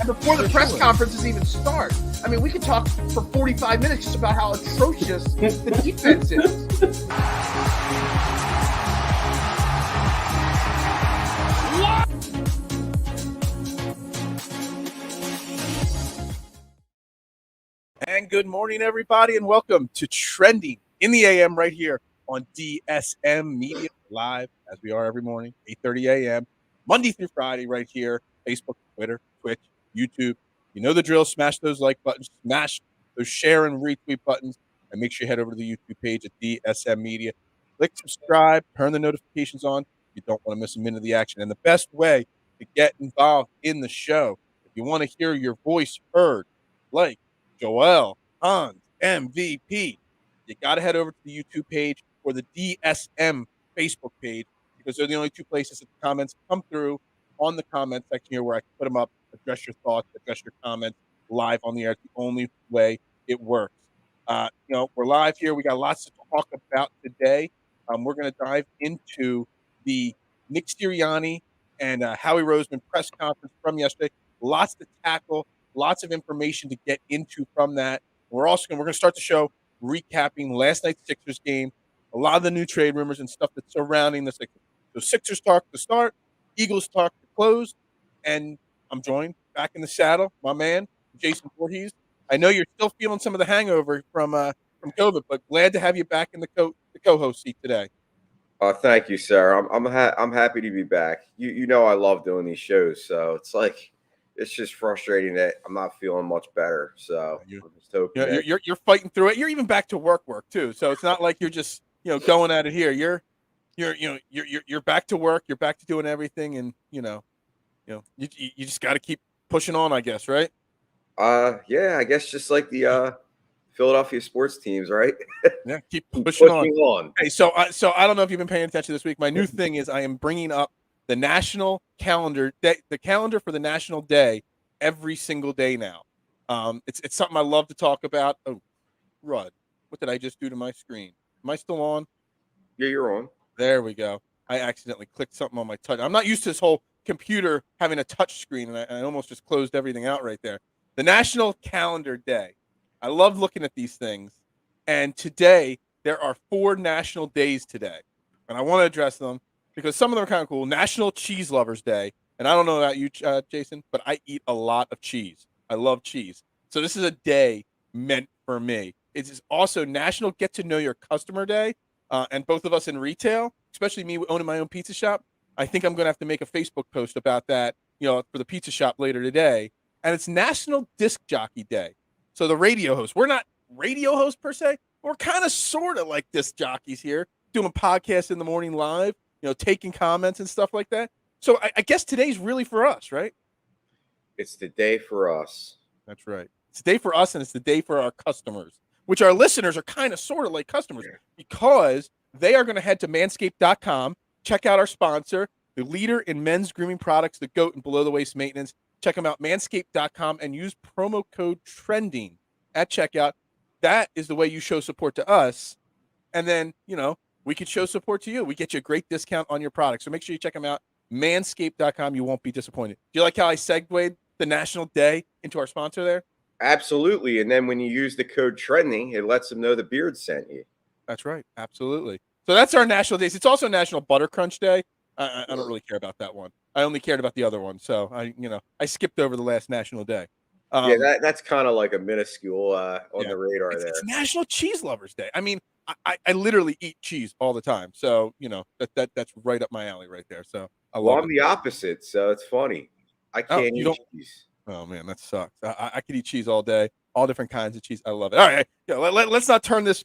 Before the press conferences even start. I mean, we could talk for 45 minutes just about how atrocious the defense is. And good morning, everybody, and welcome to Trending in the AM right here on DSM Media Live, as we are every morning, 8:30 a.m., Monday through Friday right here, Facebook, Twitter, Twitch, YouTube. You know the drill. Smash those like buttons, smash those share and retweet buttons, and make sure you head over to the YouTube page at DSM Media. Click subscribe, turn the notifications on. You don't want to miss a minute of the action. And the best way to get involved in the show, if you want to hear your voice heard, like Joel, Hans, MVP, you got to head over to the YouTube page or the DSM Facebook page, because they're the only two places that the comments come through on the comment section here where I can put them up, address your thoughts, address your comments live on the air. It's the only way it works. We're live here. We got lots to talk about today. We're going to dive into the Nick Sirianni and Howie Roseman press conference from yesterday. Lots to tackle, lots of information to get into from that. We're going to start the show recapping last night's Sixers game, a lot of the new trade rumors and stuff that's surrounding the Sixers. So Sixers talk to start, Eagles talk to close, and I'm joined back in the saddle, my man, Jason Voorhees. I know you're still feeling some of the hangover from COVID, but glad to have you back in the co-host seat today. Thank you, sir. I'm happy to be back. You know I love doing these shows, so it's just frustrating that I'm not feeling much better. So I'm just hoping you're fighting through it. You're even back to work too. So it's not like you're just going at it here. You're back to work. You're back to doing everything, and you just got to keep pushing on, I guess, right? Yeah, I guess just like the Philadelphia sports teams, right? Yeah, keep pushing on. Hey, so I don't know if you've been paying attention this week. My new thing is I am bringing up the national calendar, the calendar for the national day every single day now. It's something I love to talk about. Oh, Rud, what did I just do to my screen? Am I still on? Yeah, you're on. There we go. I accidentally clicked something on my touch. I'm not used to this whole computer having a touch screen, and I almost just closed everything out right there. The National Calendar Day. I love looking at these things. And today, there are 4 national days today. And I want to address them because some of them are kind of cool. National Cheese Lovers Day. And I don't know about you, Jason, but I eat a lot of cheese. I love cheese. So this is a day meant for me. It is also National Get to Know Your Customer Day. And both of us in retail, especially me owning my own pizza shop, I think I'm going to have to make a Facebook post about that, for the pizza shop later today. And it's National Disc Jockey Day. So the radio hosts, we're not radio hosts per se. We're kind of sort of like disc jockeys here, doing podcasts in the morning live, taking comments and stuff like that. So I guess today's really for us, right? It's the day for us. That's right. It's the day for us, and it's the day for our customers, which our listeners are kind of sort of like customers because they are going to head to manscaped.com, check out our sponsor, the leader in men's grooming products, the GOAT and below the waist maintenance. Check them out, manscaped.com, and use promo code TRENDING at checkout. That is the way you show support to us. And then, we can show support to you. We get you a great discount on your product. So make sure you check them out, manscaped.com. You won't be disappointed. Do you like how I segued the National Day into our sponsor there? Absolutely. And then when you use the code TRENDING, it lets them know the beard sent you. That's right. Absolutely. So that's our national days. It's also National Butter Crunch Day. I don't really care about that one. I only cared about the other one. So I skipped over the last national day. That's kind of like a minuscule on the radar there. It's National Cheese Lovers Day. I mean, I literally eat cheese all the time. So, that's right up my alley right there. So I'm the opposite. So it's funny. I can't eat cheese. Oh man, that sucks. I could eat cheese all day, all different kinds of cheese. I love it. All right, let's not turn this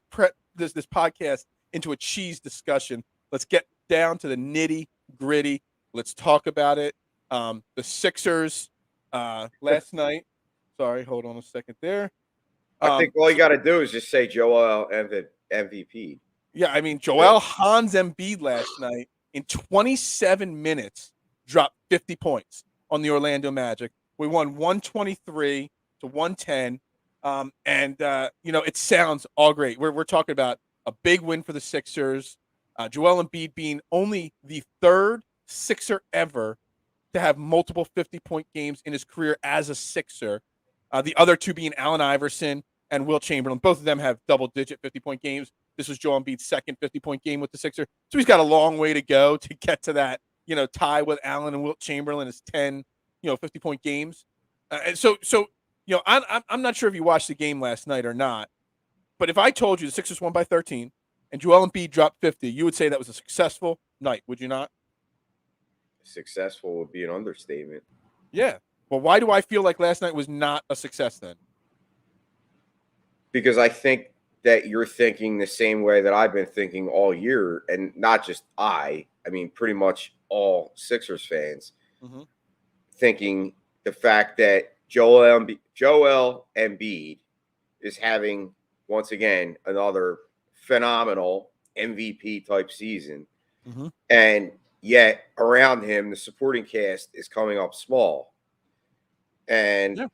this podcast into a cheese discussion. Let's get down to the nitty gritty. Let's talk about it. The Sixers last night. Sorry, hold on a second there. I think all you got to do is just say Joel MVP. Yeah, I mean, Joel Hans Embiid last night in 27 minutes dropped 50 points on the Orlando Magic. We won 123 to 110. It sounds all great. We're talking about a big win for the Sixers. Joel Embiid being only the third Sixer ever to have multiple 50-point games in his career as a Sixer. The other two being Allen Iverson and Wilt Chamberlain. Both of them have double-digit 50-point games. This was Joel Embiid's second 50-point game with the Sixers. So he's got a long way to go to get to that, tie with Allen and Wilt Chamberlain as 10, 50-point games. I'm not sure if you watched the game last night or not, but if I told you the Sixers won by 13 and Joel Embiid dropped 50, you would say that was a successful night, would you not? Successful would be an understatement. Yeah. Well, why do I feel like last night was not a success then? Because I think that you're thinking the same way that I've been thinking all year, and not just I mean, pretty much all Sixers fans, thinking the fact that Joel Embiid is having, once again, another phenomenal MVP type season. And yet around him, the supporting cast is coming up small. And yeah.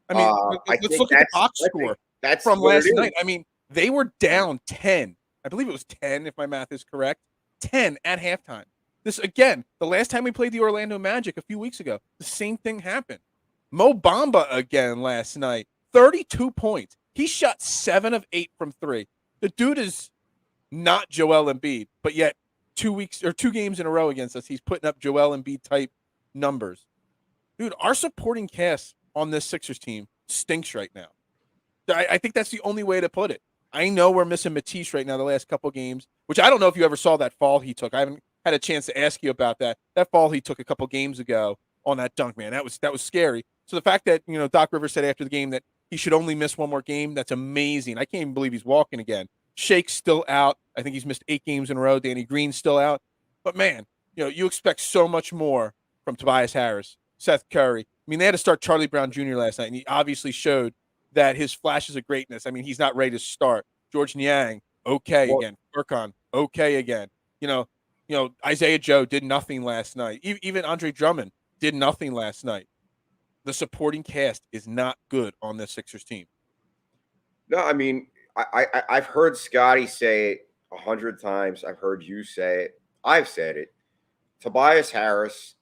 I mean, let's look at the box score from last night. I mean, they were down 10. I believe it was 10, if my math is correct. 10 at halftime. This, again, the last time we played the Orlando Magic a few weeks ago, the same thing happened. Mo Bamba again last night, 32 points. He shot 7 of 8 from 3. The dude is not Joel Embiid, but yet 2 games in a row against us, he's putting up Joel Embiid type numbers. Dude, our supporting cast on this Sixers team stinks right now. I think that's the only way to put it. I know we're missing Matisse right now the last couple games, which I don't know if you ever saw that fall he took. I haven't had a chance to ask you about that. That fall he took a couple games ago on that dunk, man. That was scary. So the fact that, Doc Rivers said after the game that he should only miss one more game, that's amazing. I can't even believe he's walking again. Shake's still out. I think he's missed 8 games in a row. Danny Green's still out. But, man, you expect so much more from Tobias Harris, Seth Curry. I mean, they had to start Charlie Brown Jr. last night, and he obviously showed that his flashes of greatness. I mean, he's not ready to start. George Niang, okay again. Furkan, okay again. Isaiah Joe did nothing last night. Even Andre Drummond did nothing last night. The supporting cast is not good on this Sixers team. No, I mean, I've heard Scotty say it 100 times. I've heard you say it. I've said it. Tobias Harris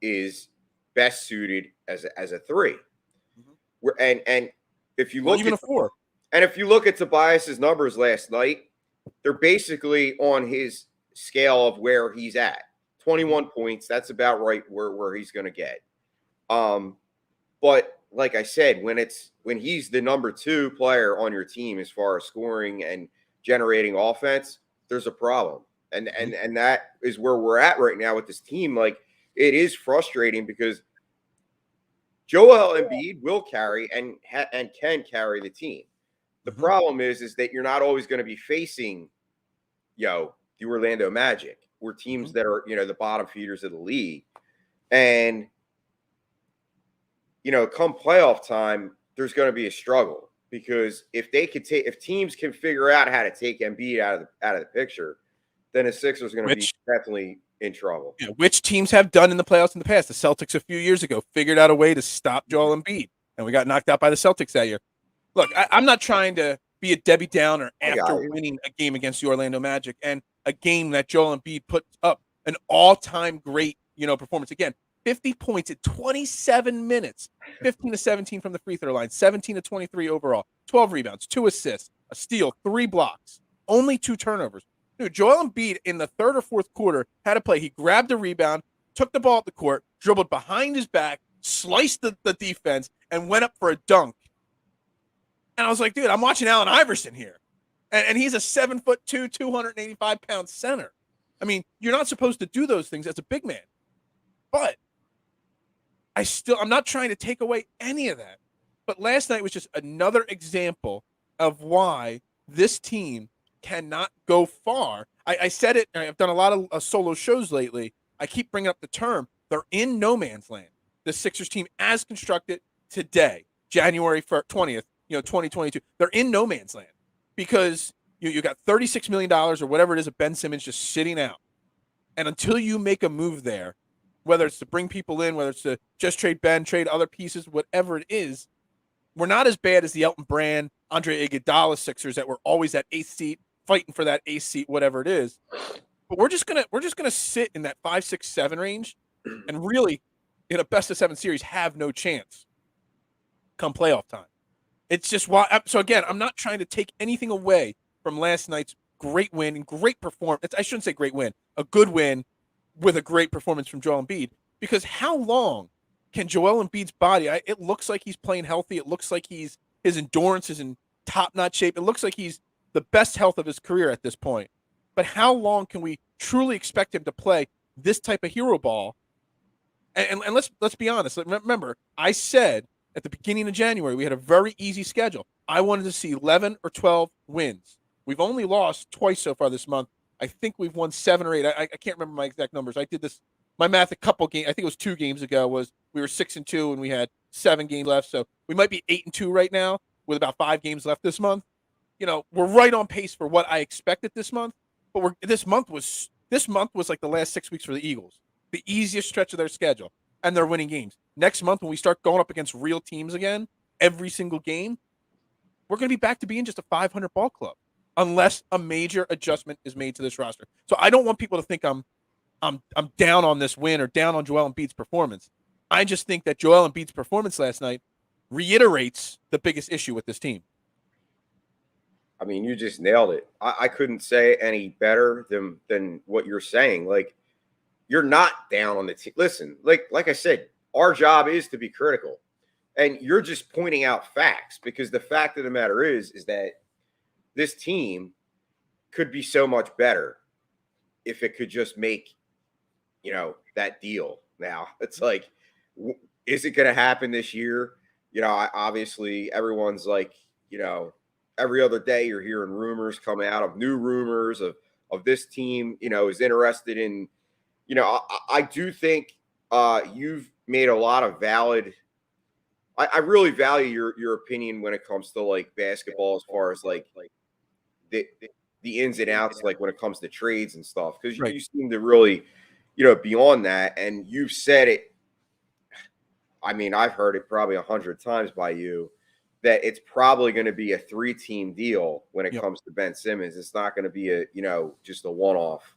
is best suited as a 3. And if you look even a 4. And if you look at Tobias's numbers last night, they're basically on his scale of where he's at. 21 points, that's about right where he's going to get. But like I said, when he's the number 2 player on your team as far as scoring and generating offense, there's a problem. And that is where we're at right now with this team. Like, it is frustrating because Joel Embiid will carry and can carry the team. The problem is that you're not always going to be facing, the Orlando Magic, or teams that are, the bottom feeders of the league. And, come playoff time, there's going to be a struggle, because if teams can figure out how to take Embiid out of the picture, then the Sixers are going to be definitely in trouble. Yeah, which teams have done in the playoffs in the past? The Celtics a few years ago figured out a way to stop Joel Embiid, and we got knocked out by the Celtics that year. Look, I'm not trying to be a Debbie Downer after winning a game against the Orlando Magic, and a game that Joel Embiid put up an all-time great, performance. Again, 50 points in 27 minutes, 15 to 17 from the free throw line, 17 to 23 overall, 12 rebounds, 2 assists, a steal, 3 blocks, only 2 turnovers. Dude, Joel Embiid in the third or fourth quarter had a play. He grabbed a rebound, took the ball at the court, dribbled behind his back, sliced the defense, and went up for a dunk. And I was like, dude, I'm watching Allen Iverson here. And he's a 7'2", 285-pound center. I mean, you're not supposed to do those things as a big man. But I'm not trying to take away any of that. But last night was just another example of why this team cannot go far. I said it, I've done a lot of solo shows lately. I keep bringing up the term. They're in no man's land. The Sixers team as constructed today, January 20th, 2022. They're in no man's land because you got $36 million or whatever it is of Ben Simmons just sitting out. And until you make a move there, whether it's to bring people in, whether it's to just trade Ben, trade other pieces, whatever it is, we're not as bad as the Elton Brand, Andre Iguodala Sixers that were always that eighth seat, fighting for that eighth seat, whatever it is. But we're just gonna sit in that 5, 6, 7 range, and really, in a best of 7 series, have no chance come playoff time. It's just why. So again, I'm not trying to take anything away from last night's great win and great performance. I shouldn't say great win, a good win with a great performance from Joel Embiid. Because how long can Joel Embiid's body? It looks like he's playing healthy. It looks like his endurance is in top-notch shape. It looks like he's the best health of his career at this point. But how long can we truly expect him to play this type of hero ball? And let's be honest. Remember, I said at the beginning of January we had a very easy schedule. I wanted to see 11 or 12 wins. We've only lost twice so far this month. I think we've won 7 or 8. I can't remember my exact numbers. I did my math a couple games. I think it was 2 games ago. Was we were 6-2 and we had 7 games left. So we might be 8-2 right now with about 5 games left this month. We're right on pace for what I expected this month. But this month was like the last 6 weeks for the Eagles, the easiest stretch of their schedule, and they're winning games. Next month, when we start going up against real teams again, every single game, we're going to be back to being just a 500 ball club, unless a major adjustment is made to this roster. So I don't want people to think I'm down on this win or down on Joel Embiid's performance. I just think that Joel Embiid's performance last night reiterates the biggest issue with this team. I mean, you just nailed it. I couldn't say any better than what you're saying. Like, you're not down on the team. Listen, like I said, our job is to be critical. And you're just pointing out facts, because the fact of the matter is that this team could be so much better if it could just make, that deal. Now, it's like, is it going to happen this year? Obviously everyone's like, every other day you're hearing rumors coming out of new rumors of this team, is interested in, I do think you've made a lot of valid. I really value your opinion when it comes to like basketball, as far as like the ins and outs, like when it comes to trades and stuff, because you seem to really, beyond that, and you've said it. I mean, I've heard it probably 100 times by you, that it's probably going to be a 3-team deal when it comes to Ben Simmons. It's not going to be just a one-off,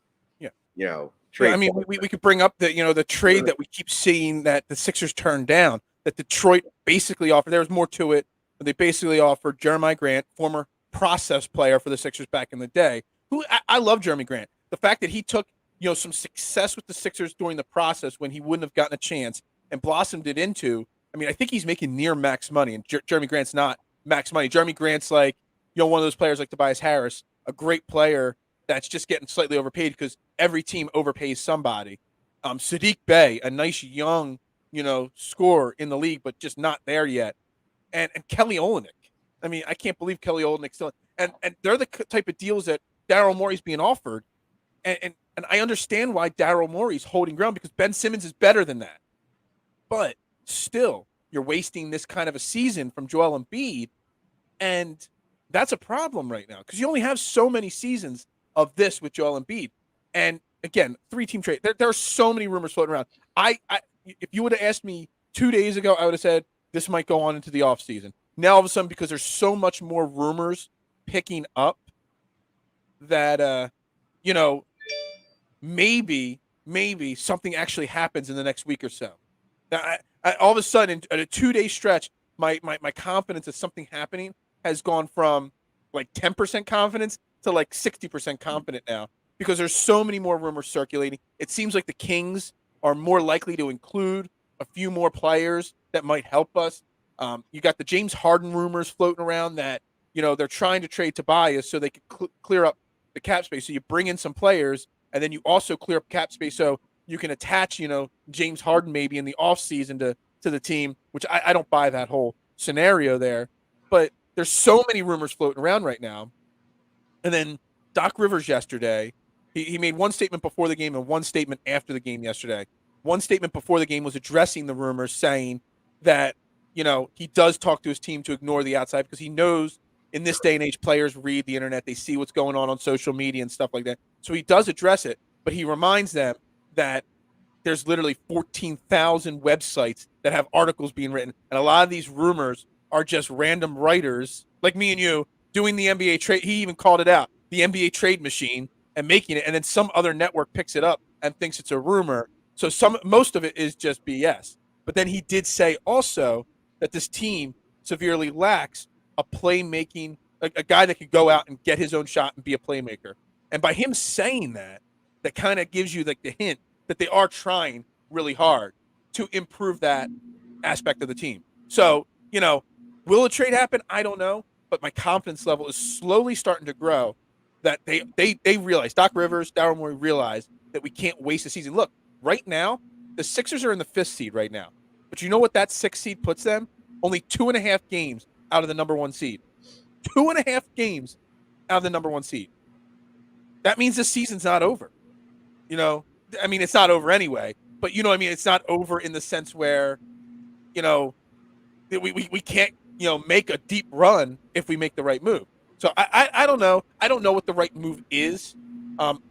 trade. I mean, we could bring up the trade that we keep seeing that the Sixers turned down, that Detroit basically offered. There was more to it, but they basically offered Jeremy Grant, former process player for the Sixers back in the day, who I love Jeremy Grant. The fact that he took, some success with the Sixers during the process when he wouldn't have gotten a chance and blossomed it into, I mean, I think he's making near max money, and Jeremy Grant's not max money. Jeremy Grant's like, one of those players like Tobias Harris, a great player that's just getting slightly overpaid because every team overpays somebody. Sadiq Bey, a nice young, scorer in the league, but just not there yet. And Kelly Olynyk. I mean, I can't believe Kelly Olynyk's still. And they're the type of deals that Daryl Morey's being offered. And I understand why Daryl Morey's holding ground, because Ben Simmons is better than that. But still, you're wasting this kind of a season from Joel Embiid, and that's a problem right now because you only have so many seasons of this with Joel Embiid. And again, 3-team trade. There are so many rumors floating around. If you would have asked me 2 days ago, I would have said this might go on into the offseason. Now, all of a sudden, because there's so much more rumors picking up, that maybe something actually happens in the next week or so. Now, all of a sudden, at a 2-day stretch, my confidence of something happening has gone from like 10% confidence to like 60% confident now, because there's so many more rumors circulating. It seems like the Kings are more likely to include a few more players that might help us. You got the James Harden rumors floating around that, they're trying to trade Tobias so they could clear up the cap space. So you bring in some players, and then you also clear up cap space so you can attach, James Harden maybe in the offseason to to the team, which I don't buy that whole scenario there. But there's so many rumors floating around right now. And then Doc Rivers yesterday, he made one statement before the game and one statement after the game yesterday. One statement before the game was addressing the rumors, saying that, he does talk to his team to ignore the outside because he knows in this day and age, players read the internet, they see what's going on social media and stuff like that. So he does address it, but he reminds them that there's literally 14,000 websites that have articles being written. And a lot of these rumors are just random writers like me and you doing the NBA trade. He even called it out, the NBA trade machine, and making it. And then some other network picks it up and thinks it's a rumor. So most of it is just BS. But then he did say also that this team severely lacks a playmaking, a guy that could go out and get his own shot and be a playmaker. And by him saying that kind of gives you like the hint that they are trying really hard to improve that aspect of the team. So, will a trade happen? I don't know, but my confidence level is slowly starting to grow that they realize, Doc Rivers, Daryl Morey realize that we can't waste the season. Look, right now, the Sixers are in the 5th seed right now. But you know what that 6th seed puts them? Only 2.5 games out of the number 1 seed. 2.5 games out of the number 1 seed. That means the season's not over. It's not over anyway, but it's not over in the sense where, we can't, make a deep run if we make the right move. So I don't know. I don't know what the right move is.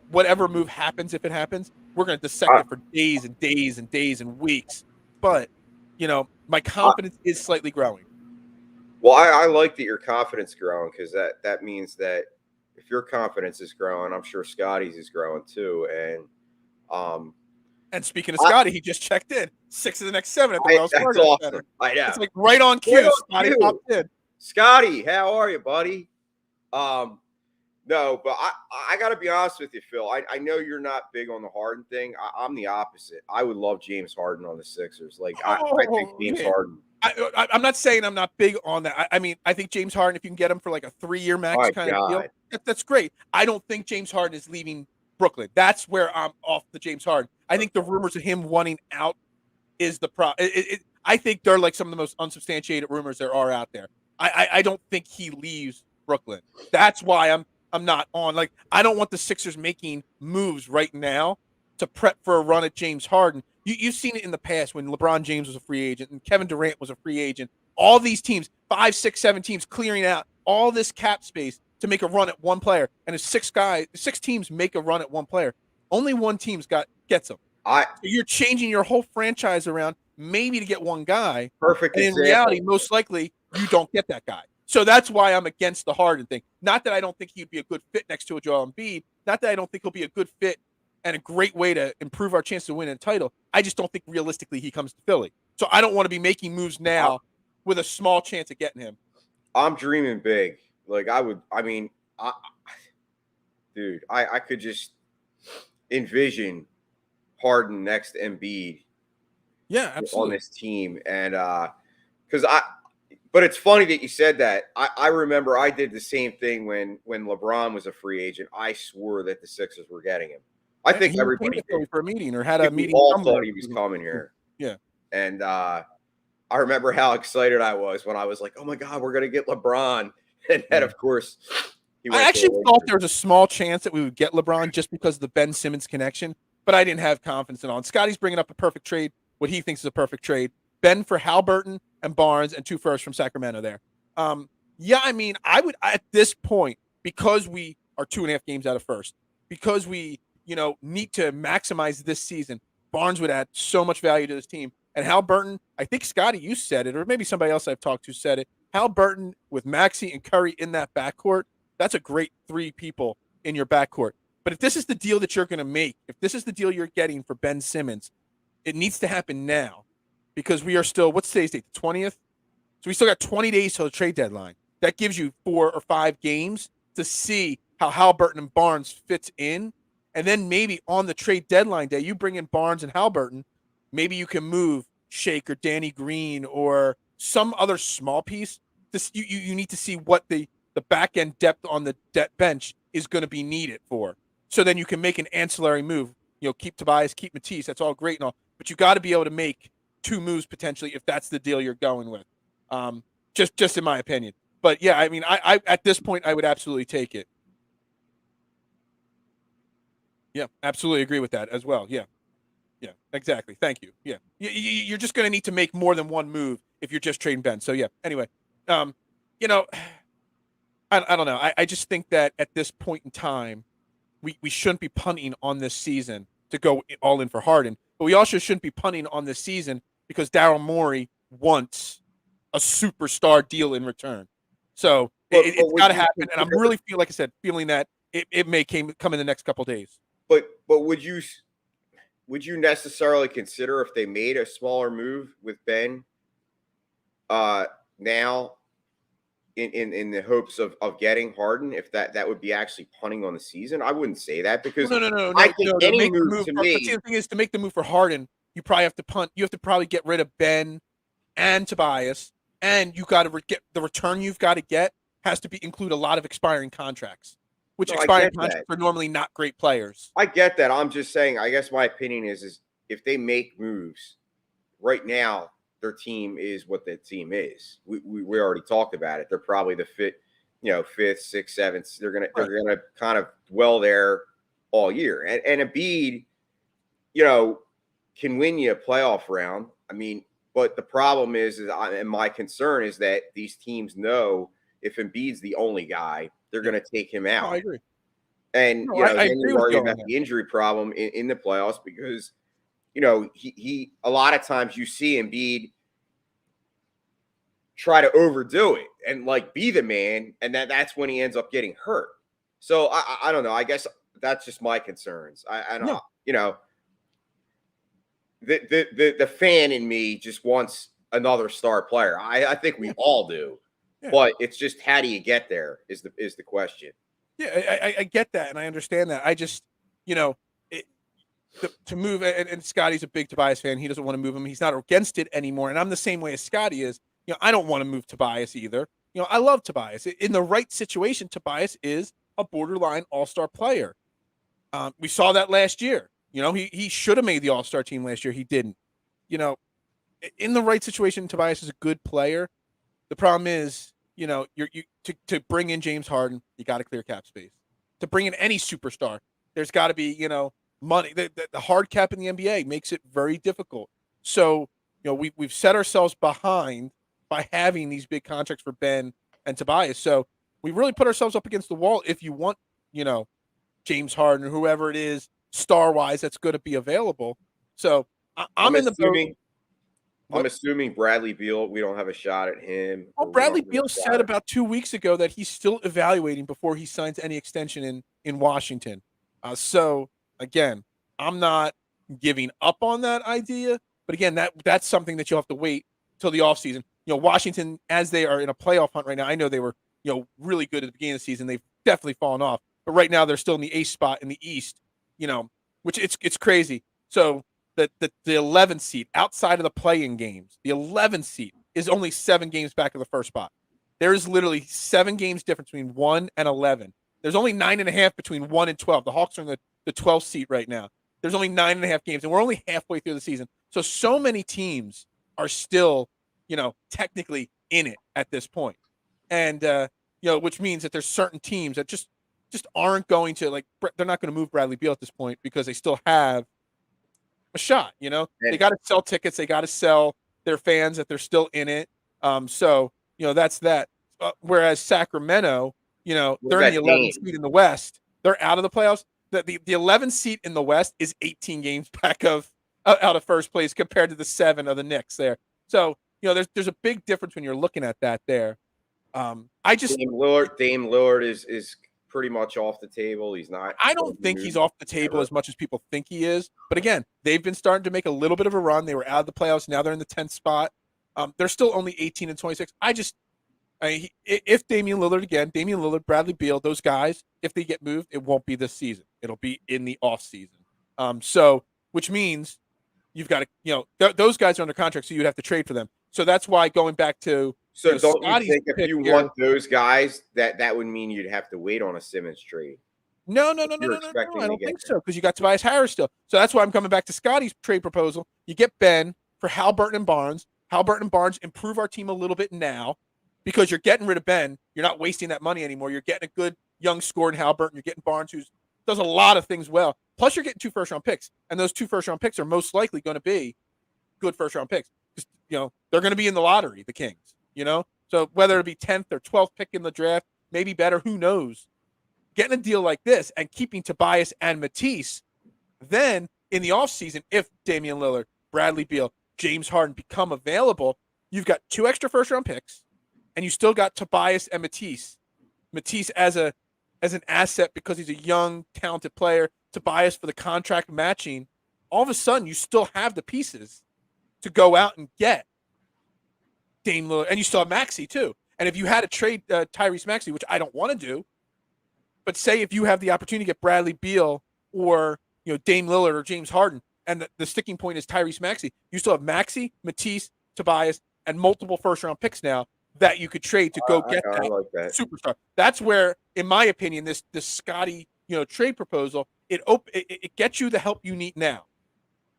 Whatever move happens, if it happens, we're going to dissect it for days and days and days and weeks. But, my confidence is slightly growing. Well, I like that your confidence growing because that means that if your confidence is growing, I'm sure Scotty's is growing too. And speaking of Scotty, he just checked in 6 of the next 7 at the Wells Fargo awesome. Center. I know. It's like right on cue. Scotty popped in. Scotty, how are you, buddy? No, but I got to be honest with you, Phil. I know you're not big on the Harden thing. I'm the opposite. I would love James Harden on the Sixers. I think James Harden. I'm not saying I'm not big on that. I think James Harden, if you can get him for like a 3-year max kind of deal, that's great. I don't think James Harden is leaving Brooklyn. That's where I'm off the James Harden. I think the rumors of him wanting out is the problem. I think they're like some of the most unsubstantiated rumors there are out there. I don't think he leaves Brooklyn. That's why I'm not on. Like, I don't want the Sixers making moves right now to prep for a run at James Harden. You've seen it in the past when LeBron James was a free agent and Kevin Durant was a free agent. All these teams, 5, 6, 7 teams clearing out all this cap space to make a run at one player. And if 6 teams make a run at one player, only one team gets them. So you're changing your whole franchise around maybe to get one guy. Perfect. And in reality, most likely you don't get that guy. So that's why I'm against the Harden thing. Not that I don't think he'd be a good fit next to a Joel Embiid. Not that I don't think he'll be a good fit and a great way to improve our chance to win a title. I just don't think realistically he comes to Philly. So I don't want to be making moves now with a small chance of getting him. I'm dreaming big. Like I could just envision Harden next to Embiid. Yeah, absolutely. On this team. And but it's funny that you said that. I remember I did the same thing when LeBron was a free agent. I swore that the Sixers were getting him. I think everybody did. For a meeting or had a meeting. We all thought he was coming here. Yeah. And I remember how excited I was when I was like, oh my God, we're going to get LeBron. And then, of course, I actually thought there was a small chance that we would get LeBron just because of the Ben Simmons connection, but I didn't have confidence in it. And Scotty's bringing up a perfect trade, what he thinks is a perfect trade. Ben for Halliburton and Barnes and 2 firsts from Sacramento there. I would at this point, because we are 2.5 games out of first, because we, need to maximize this season, Barnes would add so much value to this team. And Halliburton, I think, Scotty, you said it, or maybe somebody else I've talked to said it. Halliburton with Maxey and Curry in that backcourt, that's a great 3 people in your backcourt. But if this is the deal that you're going to make, if this is the deal you're getting for Ben Simmons, it needs to happen now because we are still, what's today's date, the 20th? So we still got 20 days till the trade deadline. That gives you 4 or 5 games to see how Halliburton and Barnes fits in. And then maybe on the trade deadline day, you bring in Barnes and Halliburton, maybe you can move Shake or Danny Green or some other small piece. You need to see what the back end depth on the bench is going to be needed for. So then you can make an ancillary move. Keep Tobias, keep Matisse. That's all great and all, but you got to be able to make 2 moves potentially if that's the deal you're going with. Just in my opinion. But yeah, I mean, I at this point I would absolutely take it. Yeah, absolutely agree with that as well. Yeah. Yeah, exactly. Thank you. Yeah. You're just going to need to make more than one move if you're just trading Ben. So yeah. Anyway, um, you know, I don't know. I just think that at this point in time, we shouldn't be punting on this season to go all in for Harden, but we also shouldn't be punting on this season because Daryl Morey wants a superstar deal in return. So it's got to happen, and I'm really feeling that it may come in the next couple of days. But would you necessarily consider if they made a smaller move with Ben now in the hopes of getting Harden, if that would be actually punting on the season? I wouldn't say that because No. I think any Make the move to But me. see, the thing is, to make the move for Harden, you probably have to punt. You have to probably get rid of Ben and Tobias, and you got to get the return you've got to get has to include a lot of expiring contracts, which No, I expiring get contracts that. are normally not great players. I get that. I'm just saying. I guess my opinion is if they make moves right now, their team is what the team is. We already talked about it. They're probably the fifth, sixth, seventh. They're gonna kind of dwell there all year. And Embiid, can win you a playoff round. I mean, but the problem and my concern is that these teams know if Embiid's the only guy, they're going to take him out. No, I agree. And No, I then agree you with worry you about the injury problem in the playoffs because he a lot of times you see Embiid try to overdo it and like be the man, and that's when he ends up getting hurt. So I don't know. I guess that's just my concerns. I don't, the fan in me just wants another star player. I think we all do, but it's just how do you get there is the question. Yeah, I get that and I understand that. I just, to move, and Scotty's a big Tobias fan. He doesn't want to move him. He's not against it anymore. And I'm the same way as Scotty is. I don't want to move Tobias either. I love Tobias. In the right situation, Tobias is a borderline all-star player. We saw that last year. He should have made the all-star team last year. He didn't. In the right situation, Tobias is a good player. The problem is, to bring in James Harden, you got to clear cap space. To bring in any superstar, there's got to be, money. The hard cap in the NBA makes it very difficult. So, we've set ourselves behind by having these big contracts for Ben and Tobias. So we really put ourselves up against the wall if you want, James Harden or whoever it is, star-wise, that's going to be available. So I'm in the boat. I'm assuming Bradley Beal, we don't have a shot at him. Well, Bradley Beal said about 2 weeks ago that he's still evaluating before he signs any extension in Washington. So, again, I'm not giving up on that idea. But, again, that's something that you'll have to wait till the offseason. Washington, as they are in a playoff hunt right now, I know they were, really good at the beginning of the season. They've definitely fallen off. But right now they're still in the eighth spot in the East, which it's crazy. So, the 11th seed outside of the play-in games, the 11th seed is only 7 games back of the first spot. There is literally 7 games difference between 1 and 11. There's only 9.5 between 1 and 12. The Hawks are in the 12th seat right now. There's only 9.5 games, and we're only halfway through the season. So many teams are still, technically in it at this point. And, which means that there's certain teams that just aren't going to, they're not going to move Bradley Beal at this point because they still have a shot. They got to sell tickets. They got to sell their fans that they're still in it. So that's that. Whereas Sacramento, they're in the 11th seed in the West. They're out of the playoffs. The 11th seed in the West is 18 games back out of first place compared to the 7 of the Knicks there. So there's a big difference when you're looking at that there. Dame Lillard is pretty much off the table. He's not. I don't think he's off the table as much as people think he is. But again, they've been starting to make a little bit of a run. They were out of the playoffs. Now they're in the 10th spot. They're still only 18 and 26. If Damian Lillard, Bradley Beal, those guys, if they get moved, it won't be this season. It'll be in the off season. Which means you've got to, those guys are under contract, so you'd have to trade for them. So that's why going back to. So don't you think if you want those guys, that would mean you'd have to wait on a Simmons trade? No. I don't think so because you got Tobias Harris still. So that's why I'm coming back to Scotty's trade proposal. You get Ben, for Haliburton and Barnes. Haliburton and Barnes improve our team a little bit now because you're getting rid of Ben. You're not wasting that money anymore. You're getting a good young scorer in Haliburton. You're getting Barnes, who does a lot of things well. Plus, you're getting 2 first-round picks, and those 2 first-round picks are most likely going to be good first-round picks. They're going to be in the lottery, the Kings. So whether it be 10th or 12th pick in the draft, maybe better, who knows? Getting a deal like this and keeping Tobias and Matisse, then in the offseason, if Damian Lillard, Bradley Beal, James Harden become available, you've got 2 extra first-round picks, and you still got Tobias and Matisse. Matisse as an asset because he's a young, talented player. Tobias for the contract matching. All of a sudden, you still have the pieces to go out and get Dame Lillard, and you still have Maxey too. And if you had to trade Tyrese Maxey, which I don't want to do, but say if you have the opportunity to get Bradley Beal or Dame Lillard or James Harden, and the sticking point is Tyrese Maxey, you still have Maxey, Matisse, Tobias, and multiple first-round picks now that you could trade to go get that superstar. That's where, in my opinion, this Scotty trade proposal, it gets you the help you need now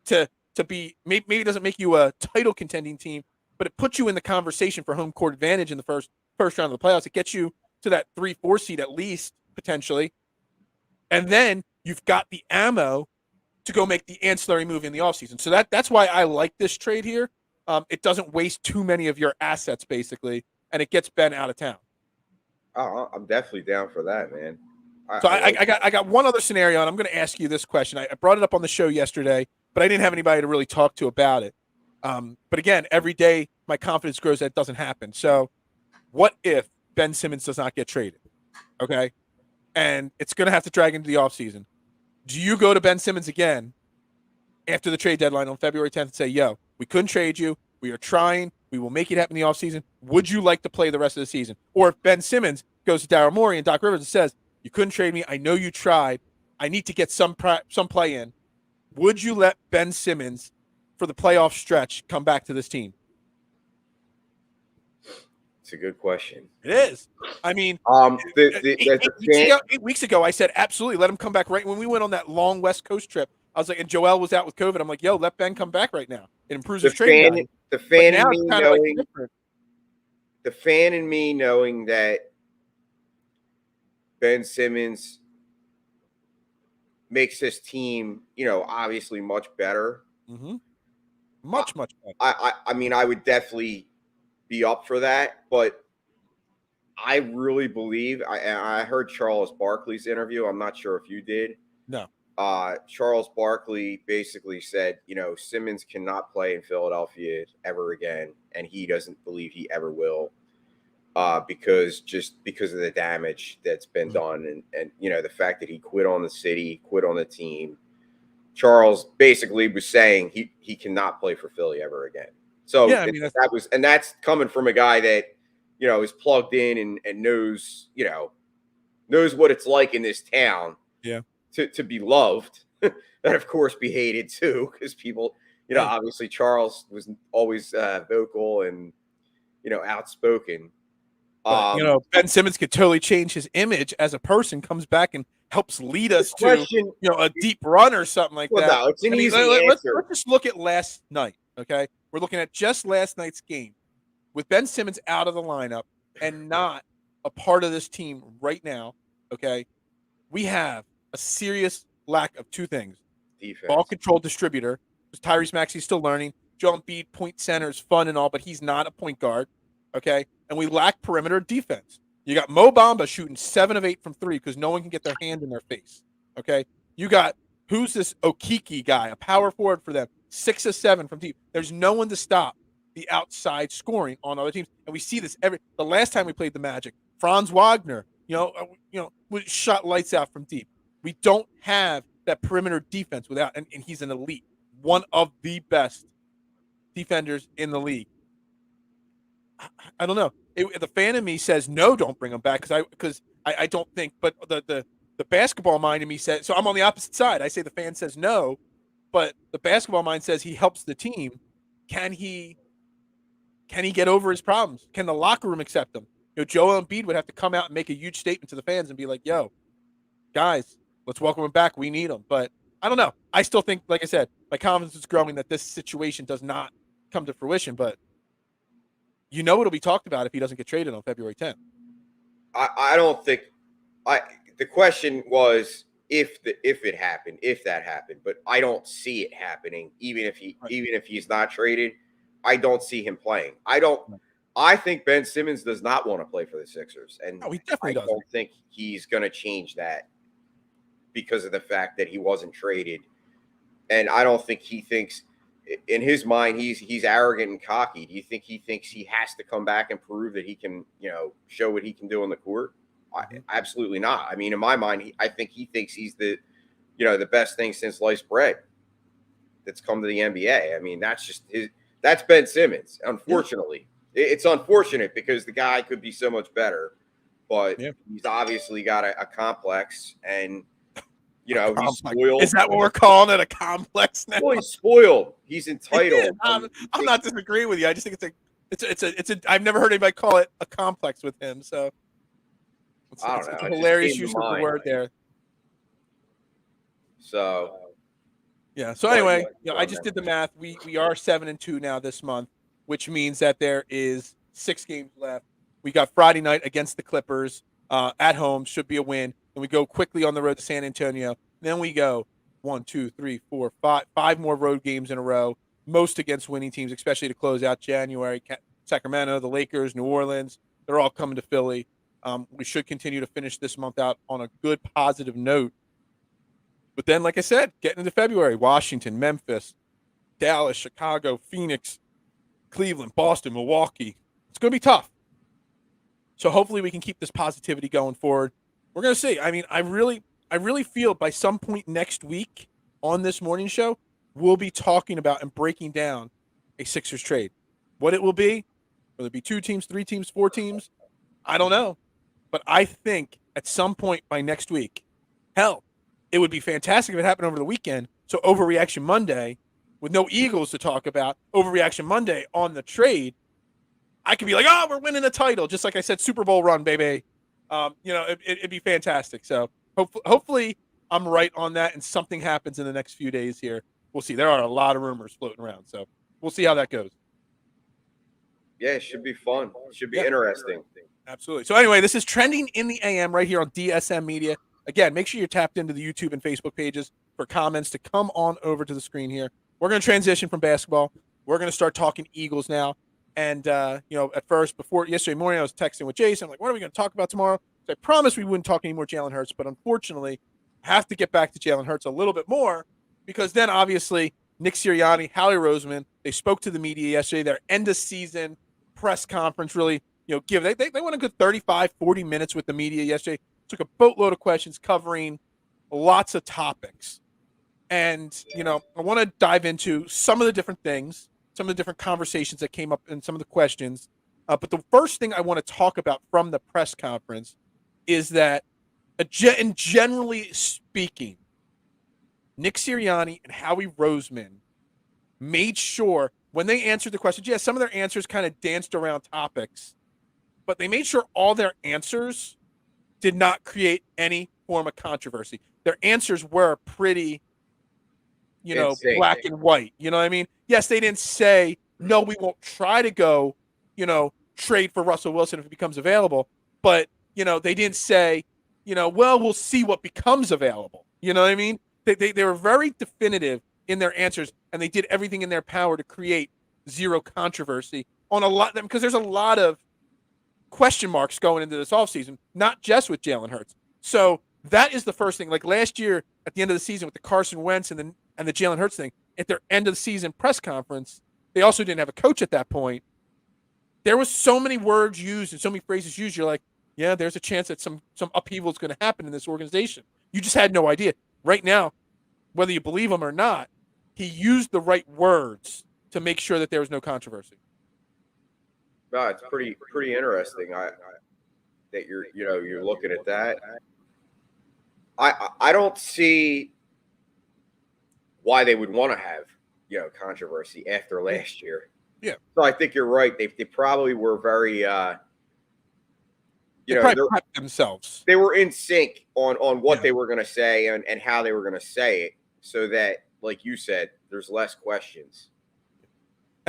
to be, maybe it doesn't make you a title contending team, but it puts you in the conversation for home court advantage in the first round of the playoffs. It gets you to that 3-4 seed at least, potentially. And then you've got the ammo to go make the ancillary move in the offseason. So that's why I like this trade here. It doesn't waste too many of your assets, basically, and it gets Ben out of town. Oh, I'm definitely down for that, man. I got one other scenario, and I'm going to ask you this question. I brought it up on the show yesterday, but I didn't have anybody to really talk to about it. But again, every day my confidence grows that it doesn't happen. So what if Ben Simmons does not get traded? Okay. And it's going to have to drag into the offseason. Do you go to Ben Simmons again after the trade deadline on February 10th and say, yo, we couldn't trade you. We are trying. We will make it happen in the offseason. Would you like to play the rest of the season? Or if Ben Simmons goes to Daryl Morey and Doc Rivers and says, you couldn't trade me. I know you tried. I need to get some play in. Would you let Ben Simmons, for the playoff stretch, come back to this team? It's a good question. It is. I mean, 8 weeks ago, I said, absolutely, let him come back right when we went on that long West Coast trip. I was like, and Joel was out with COVID. I'm like, yo, let Ben come back right now. It improves his trade value. The fan in me knowing that Ben Simmons makes this team, obviously much better. Mm-hmm. Much better. I mean, I would definitely be up for that, but I really believe I heard Charles Barkley's interview. I'm not sure if you did. No. Charles Barkley basically said, Simmons cannot play in Philadelphia ever again, and he doesn't believe he ever will, because of the damage that's been done, and the fact that he quit on the city, quit on the team. Charles basically was saying he cannot play for Philly ever again. So yeah, I mean, that's coming from a guy that is plugged in and knows what it's like in this town. Yeah. To be loved, and of course be hated too, because people, obviously Charles was always vocal and outspoken. But, Ben Simmons could totally change his image as a person, comes back and helps lead us to a deep run or something like that. No, it's an easy answer. Let's just look at last night, okay? We're looking at just last night's game with Ben Simmons out of the lineup and not a part of this team right now, okay? We have a serious lack of 2 things. Defense. Ball control distributor, because Tyrese Maxey's still learning. Joel Embiid, point center, is fun and all, but he's not a point guard, okay? And we lack perimeter defense. You got Mo Bamba shooting 7 of 8 from 3 because no one can get their hand in their face, okay? You got, who's this Okiki guy, a power forward for them, 6 of 7 from deep. There's no one to stop the outside scoring on other teams. And we see this the last time we played the Magic. Franz Wagner, shot lights out from deep. We don't have that perimeter defense without, and he's an elite, one of the best defenders in the league. I don't know. The fan in me says no, don't bring him back because I don't think. But the basketball mind in me says so. I'm on the opposite side. I say the fan says no, but the basketball mind says he helps the team. Can he get over his problems? Can the locker room accept him? Joel Embiid would have to come out and make a huge statement to the fans and be like, "Yo, guys, let's welcome him back. We need him." But I don't know. I still think, like I said, my confidence is growing that this situation does not come to fruition, but it'll be talked about if he doesn't get traded on February 10th. I don't think the question was if it happened, if that happened, but I don't see it happening. Even if he's not traded, I don't see him playing. I think Ben Simmons does not want to play for the Sixers, and he definitely doesn't. I don't think he's going to change that because of the fact that he wasn't traded. And I don't think he thinks, in his mind, he's arrogant and cocky. Do you think he thinks he has to come back and prove that he can, show what he can do on the court? Absolutely not. I mean, in my mind, I think he thinks he's the best thing since sliced bread that's come to the NBA. I mean, that's Ben Simmons. Unfortunately, it's unfortunate because the guy could be so much better, but he's obviously got a complex, and he's spoiled. Is that what we're calling it? A complex now? Well, he's spoiled. He's entitled. I'm not disagreeing with you. I just think it's a. I've never heard anybody call it a complex with him. So it's a hilarious use of the word there. So yeah. So anyway, I just did the math. We are 7-2 now this month, which means that there is 6 games left. We got Friday night against the Clippers at home, should be a win. And we go quickly on the road to San Antonio. Then we go 1, 2, 3, 4, 5 more road games in a row, most against winning teams, especially to close out January. Sacramento, the Lakers, New Orleans, they're all coming to Philly. We should continue to finish this month out on a good, positive note. But then, like I said, getting into February, Washington, Memphis, Dallas, Chicago, Phoenix, Cleveland, Boston, Milwaukee. It's going to be tough. So hopefully we can keep this positivity going forward. We're going to see. I mean, I really feel by some point next week on this morning show, we'll be talking about and breaking down a Sixers trade. What it will be, whether it be 2 teams, 3 teams, 4 teams, I don't know. But I think at some point by next week, hell, it would be fantastic if it happened over the weekend. So Overreaction Monday, with no Eagles to talk about, Overreaction Monday on the trade, I could be like, oh, we're winning a title. Just like I said, Super Bowl run, baby. It'd be fantastic. So hopefully I'm right on that and something happens in the next few days here. We'll see. There are a lot of rumors floating around. So we'll see how that goes. Yeah, it should be fun. It should be interesting. Absolutely. So anyway, this is Trending in the AM right here on DSM Media. Again, make sure you're tapped into the YouTube and Facebook pages for comments to come on over to the screen here. We're going to transition from basketball. We're going to start talking Eagles now. And, at first, yesterday morning, I was texting with Jason. I'm like, what are we going to talk about tomorrow? So I promised we wouldn't talk any more Jalen Hurts, but unfortunately, I have to get back to Jalen Hurts a little bit more because then, obviously, Nick Sirianni, Howie Roseman, they spoke to the media yesterday, their end-of-season press conference really, they went a good 35, 40 minutes with the media yesterday. Took a boatload of questions covering lots of topics. And, I want to dive into some of the different things, some of the different conversations that came up and some of the questions. But the first thing I want to talk about from the press conference is that, generally speaking, Nick Sirianni and Howie Roseman made sure when they answered the questions, some of their answers kind of danced around topics, but they made sure all their answers did not create any form of controversy. Their answers were pretty, black and white. You know what I mean? Yes, they didn't say, no, we won't try to go, trade for Russell Wilson if it becomes available. But, they didn't say, well, we'll see what becomes available. You know what I mean? They were very definitive in their answers, and they did everything in their power to create zero controversy on a lot of them, because there's a lot of question marks going into this offseason, not just with Jalen Hurts. So that is the first thing. Like last year at the end of the season with the Carson Wentz and the Jalen Hurts thing, at their end of the season press conference, they also didn't have a coach at that point. There was so many words used and so many phrases used. You're like, yeah, there's a chance that some upheaval is going to happen in this organization. You just had no idea. Right now, whether you believe him or not, he used the right words to make sure that there was no controversy. No, it's pretty interesting. That you're looking at that. I don't see why they would want to have controversy after last year. Yeah. So I think you're right. They probably were very they prepped themselves. They were in sync on what they were going to say and how they were going to say it, so that, like you said, there's less questions.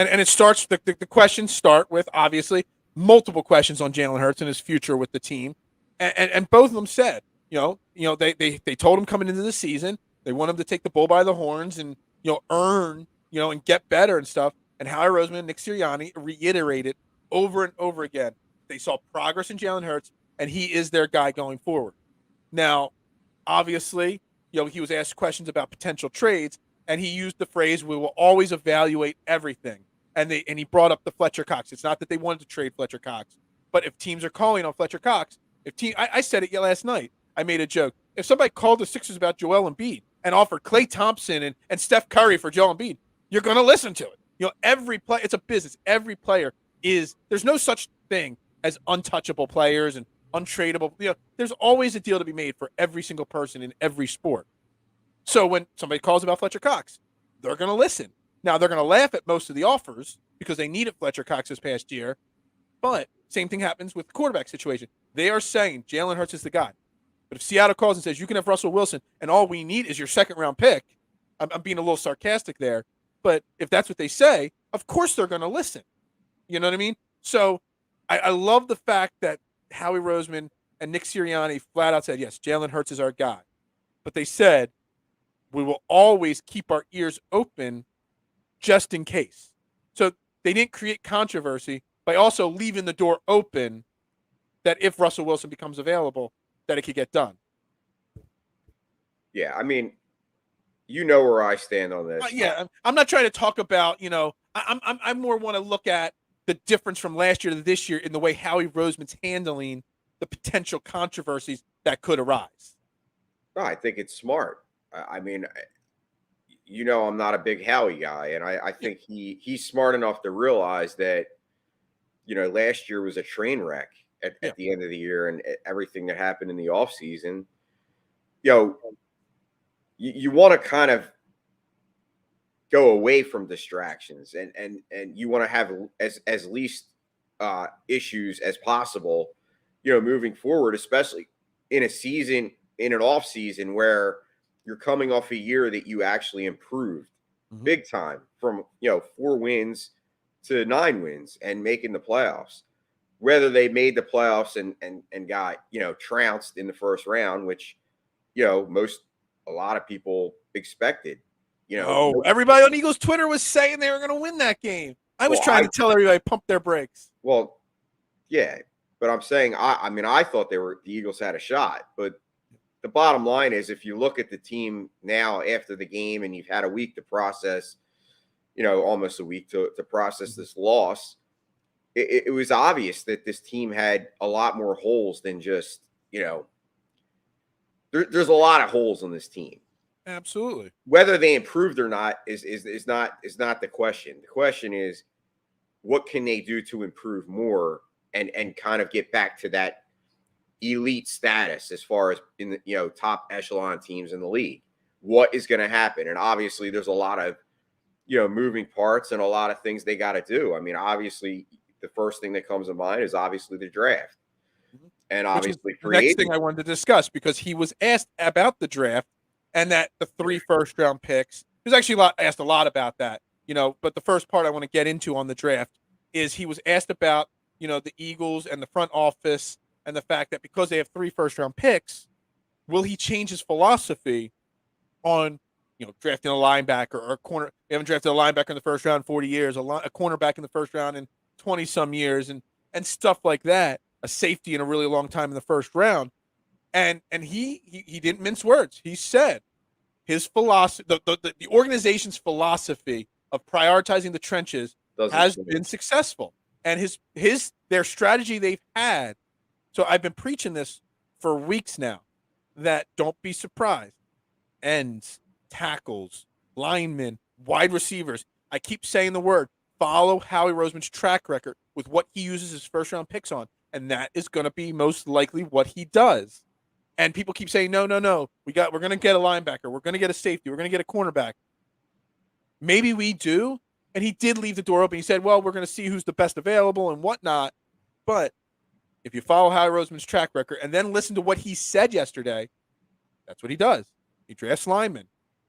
And it starts, the questions start with, obviously, multiple questions on Jalen Hurts and his future with the team. And both of them said, they told him coming into the season, they want him to take the bull by the horns and, earn, and get better and stuff. And Howie Roseman and Nick Sirianni reiterated over and over again, they saw progress in Jalen Hurts, and he is their guy going forward. Now, obviously, he was asked questions about potential trades, and he used the phrase, "We will always evaluate everything." And he brought up the Fletcher Cox. It's not that they wanted to trade Fletcher Cox, but if teams are calling on Fletcher Cox, I said it last night. I made a joke. If somebody called the Sixers about Joel Embiid and offered Klay Thompson and Steph Curry for Joel Embiid, you're going to listen to it. Every play, it's a business. Every player there's no such thing as untouchable players and untradeable. There's always a deal to be made for every single person in every sport. So when somebody calls about Fletcher Cox, they're going to listen. Now, they're going to laugh at most of the offers because they needed Fletcher Cox this past year. But same thing happens with the quarterback situation. They are saying Jalen Hurts is the guy. But if Seattle calls and says, you can have Russell Wilson, and all we need is your second-round pick, I'm being a little sarcastic there. But if that's what they say, of course they're going to listen. You know what I mean? So I love the fact that Howie Roseman and Nick Sirianni flat out said, yes, Jalen Hurts is our guy. But they said, we will always keep our ears open just in case. So they didn't create controversy by also leaving the door open that if Russell Wilson becomes available, that it could get done. Yeah, I mean, where I stand on this. Yeah, I'm not trying to talk about, I more want to look at the difference from last year to this year in the way Howie Roseman's handling the potential controversies that could arise. No, I think it's smart. I mean, I'm not a big Howie guy, and I think he's smart enough to realize that, last year was a train wreck at the end of the year, and everything that happened in the offseason. You want to kind of go away from distractions, and you want to have as least issues as possible, moving forward, especially in an off season where you're coming off a year that you actually improved big time from 4 wins to 9 wins and making the playoffs. Whether they made the playoffs and got trounced in the first round, which a lot of people expected. Everybody on Eagles Twitter was saying they were going to win that game. I was trying to tell everybody pump their brakes. Well, yeah, but I'm saying I thought the Eagles had a shot, but the bottom line is, if you look at the team now after the game and you've had a week to process, almost a week to process this loss, it was obvious that this team had a lot more holes than just, there's a lot of holes in this team. Absolutely. Whether they improved or not is not the question. The question is, what can they do to improve more and kind of get back to that elite status as far as in the top echelon teams in the league? What is going to happen? And obviously there's a lot of moving parts and a lot of things they got to do. I mean, obviously the first thing that comes to mind is obviously the draft, and obviously the next thing I wanted to discuss, because he was asked about the draft and that the 3 first-round picks. He was actually asked a lot about that, but the first part I want to get into on the draft is he was asked about the Eagles and the front office and the fact that because they have 3 first-round picks, will he change his philosophy on, drafting a linebacker or a corner? They haven't drafted a linebacker in the first round in 40 years, a cornerback in the first round in 20-some years, and stuff like that, a safety in a really long time in the first round. And he didn't mince words. He said his philosophy, the organization's philosophy of prioritizing the trenches has been successful. And their strategy they've had. So I've been preaching this for weeks now, that don't be surprised. Ends, tackles, linemen, wide receivers. I keep saying the word. Follow Howie Roseman's track record with what he uses his first-round picks on, and that is going to be most likely what he does. And people keep saying, no, we're going to get a linebacker, we're going to get a safety, we're going to get a cornerback. Maybe we do, and he did leave the door open. He said, well, we're going to see who's the best available and whatnot. But if you follow Howie Roseman's track record and then listen to what he said yesterday, that's what he does. He drafts linemen.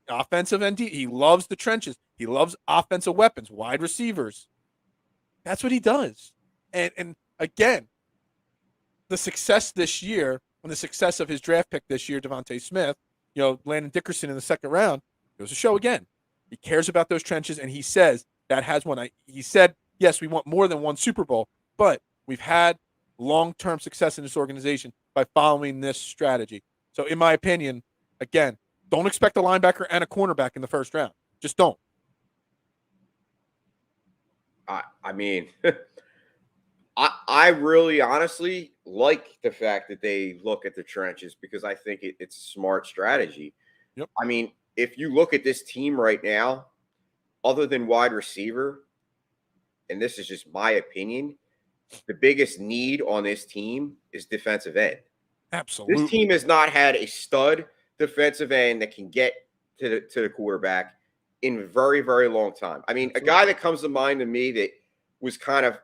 offensive end. He loves the trenches. He loves offensive weapons, wide receivers. That's what he does. And again, the success this year and the success of his draft pick this year, Devontae Smith, Landon Dickerson in the second round, it was a show again. He cares about those trenches, and he says that has one. He said, yes, we want more than one Super Bowl, but we've had long-term success in this organization by following this strategy. So in my opinion, again, don't expect a linebacker and a cornerback in the first round. Just don't. I mean, I really honestly like the fact that they look at the trenches because I think it's a smart strategy. Yep. I mean, if you look at this team right now, other than wide receiver, and this is just my opinion, the biggest need on this team is defensive end. Absolutely. This team has not had a stud defensive end that can get to the quarterback in a very, very long time. I mean, Absolutely. a guy that comes to mind to me that was kind of,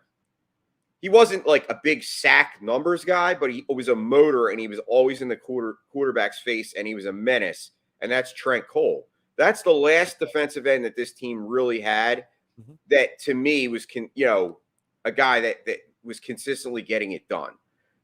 he wasn't like a big sack numbers guy, but he was a motor and he was always in the quarterback's face and he was a menace. And that's Trent Cole. That's the last defensive end that this team really had that to me was, a guy that was consistently getting it done.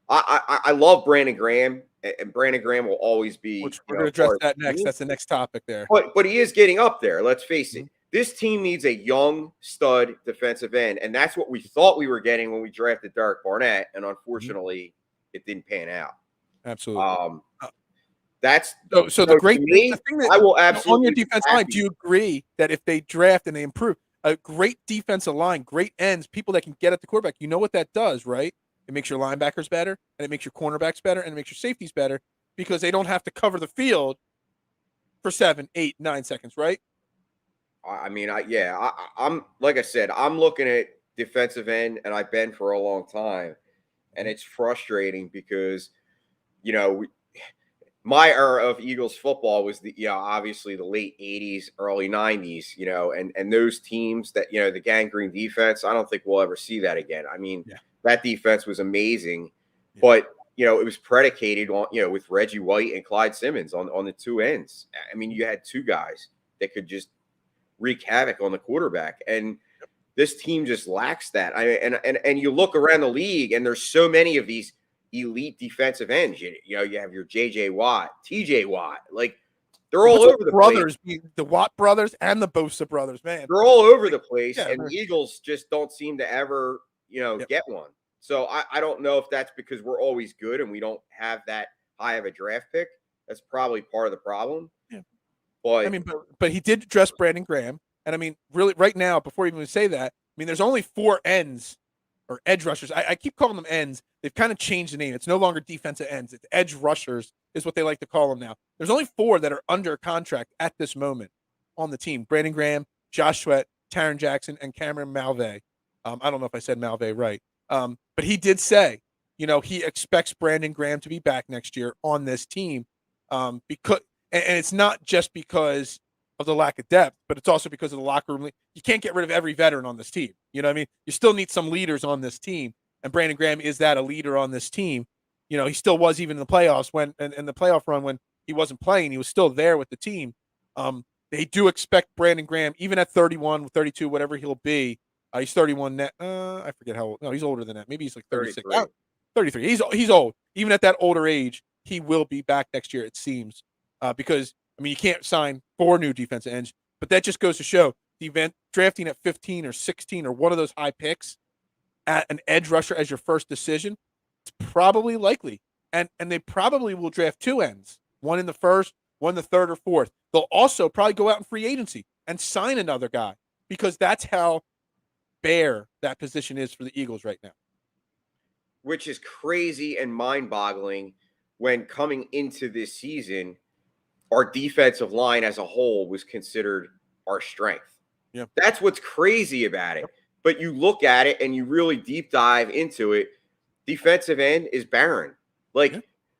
I love Brandon Graham, and Brandon Graham will always be. Which we're going to address that next. That's the next topic there. But he is getting up there. Let's face it. This team needs a young stud defensive end, and that's what we thought we were getting when we drafted Derek Barnett, and unfortunately, it didn't pan out. Absolutely. That's so the great me, the thing that I will absolutely on your defensive line. Do you agree that if they draft and they improve a great defensive line, great ends, people that can get at the quarterback, you know what that does, right? It makes your linebackers better, and it makes your cornerbacks better, and it makes your safeties better because they don't have to cover the field for 7, 8, 9 seconds, right? I mean, I'm like I said, I'm looking at defensive end, and I've been for a long time, and it's frustrating because, my era of Eagles football was obviously the late 80s, early 90s, and those teams that, the gangrene defense, I don't think we'll ever see that again. I mean, that defense was amazing, but, it was predicated on, with Reggie White and Clyde Simmons on the two ends. I mean, you had two guys that could just wreak havoc on the quarterback. And this team just lacks that. And you look around the league and there's so many of these elite defensive ends. You have your JJ Watt, TJ Watt, like they're all over the brothers, place. The Watt brothers and the Bosa brothers, man. They're all over the place. And the Eagles just don't seem to ever, get one. So I don't know if that's because we're always good and we don't have that high of a draft pick. That's probably part of the problem. Yeah. But I mean, but he did dress Brandon Graham. And I mean, really right now, before you even say that, I mean, there's only 4 ends or edge rushers. I keep calling them ends. They've kind of changed the name. It's no longer defensive ends. It's edge rushers is what they like to call them now. There's only 4 that are under contract at this moment on the team. Brandon Graham, Josh Sweat, Taron Jackson, and Cameron Malvey. I don't know if I said Malvey right. But he did say, he expects Brandon Graham to be back next year on this team. Because and it's not just because of the lack of depth, but it's also because of the locker room. You can't get rid of every veteran on this team. You know what I mean? You still need some leaders on this team. And Brandon Graham is that a leader on this team. He still was even in the playoffs in the playoff run when he wasn't playing. He was still there with the team. They do expect Brandon Graham, even at 31, 32, whatever he'll be. He's 31 net. I forget how old. No, he's older than that. Maybe he's like 36. 33. He's old. Even at that older age, he will be back next year, it seems. Because, I mean, you can't sign 4 new defensive ends. But that just goes to show the event drafting at 15 or 16 or one of those high picks at an edge rusher as your first decision, it's probably likely. And they probably will draft 2 ends, one in the first, one in the third or fourth. They'll also probably go out in free agency and sign another guy because that's how bare that position is for the Eagles right now. Which is crazy and mind-boggling when coming into this season, our defensive line as a whole was considered our strength. Yeah. That's what's crazy about it. But you look at it and you really deep dive into it, defensive end is barren.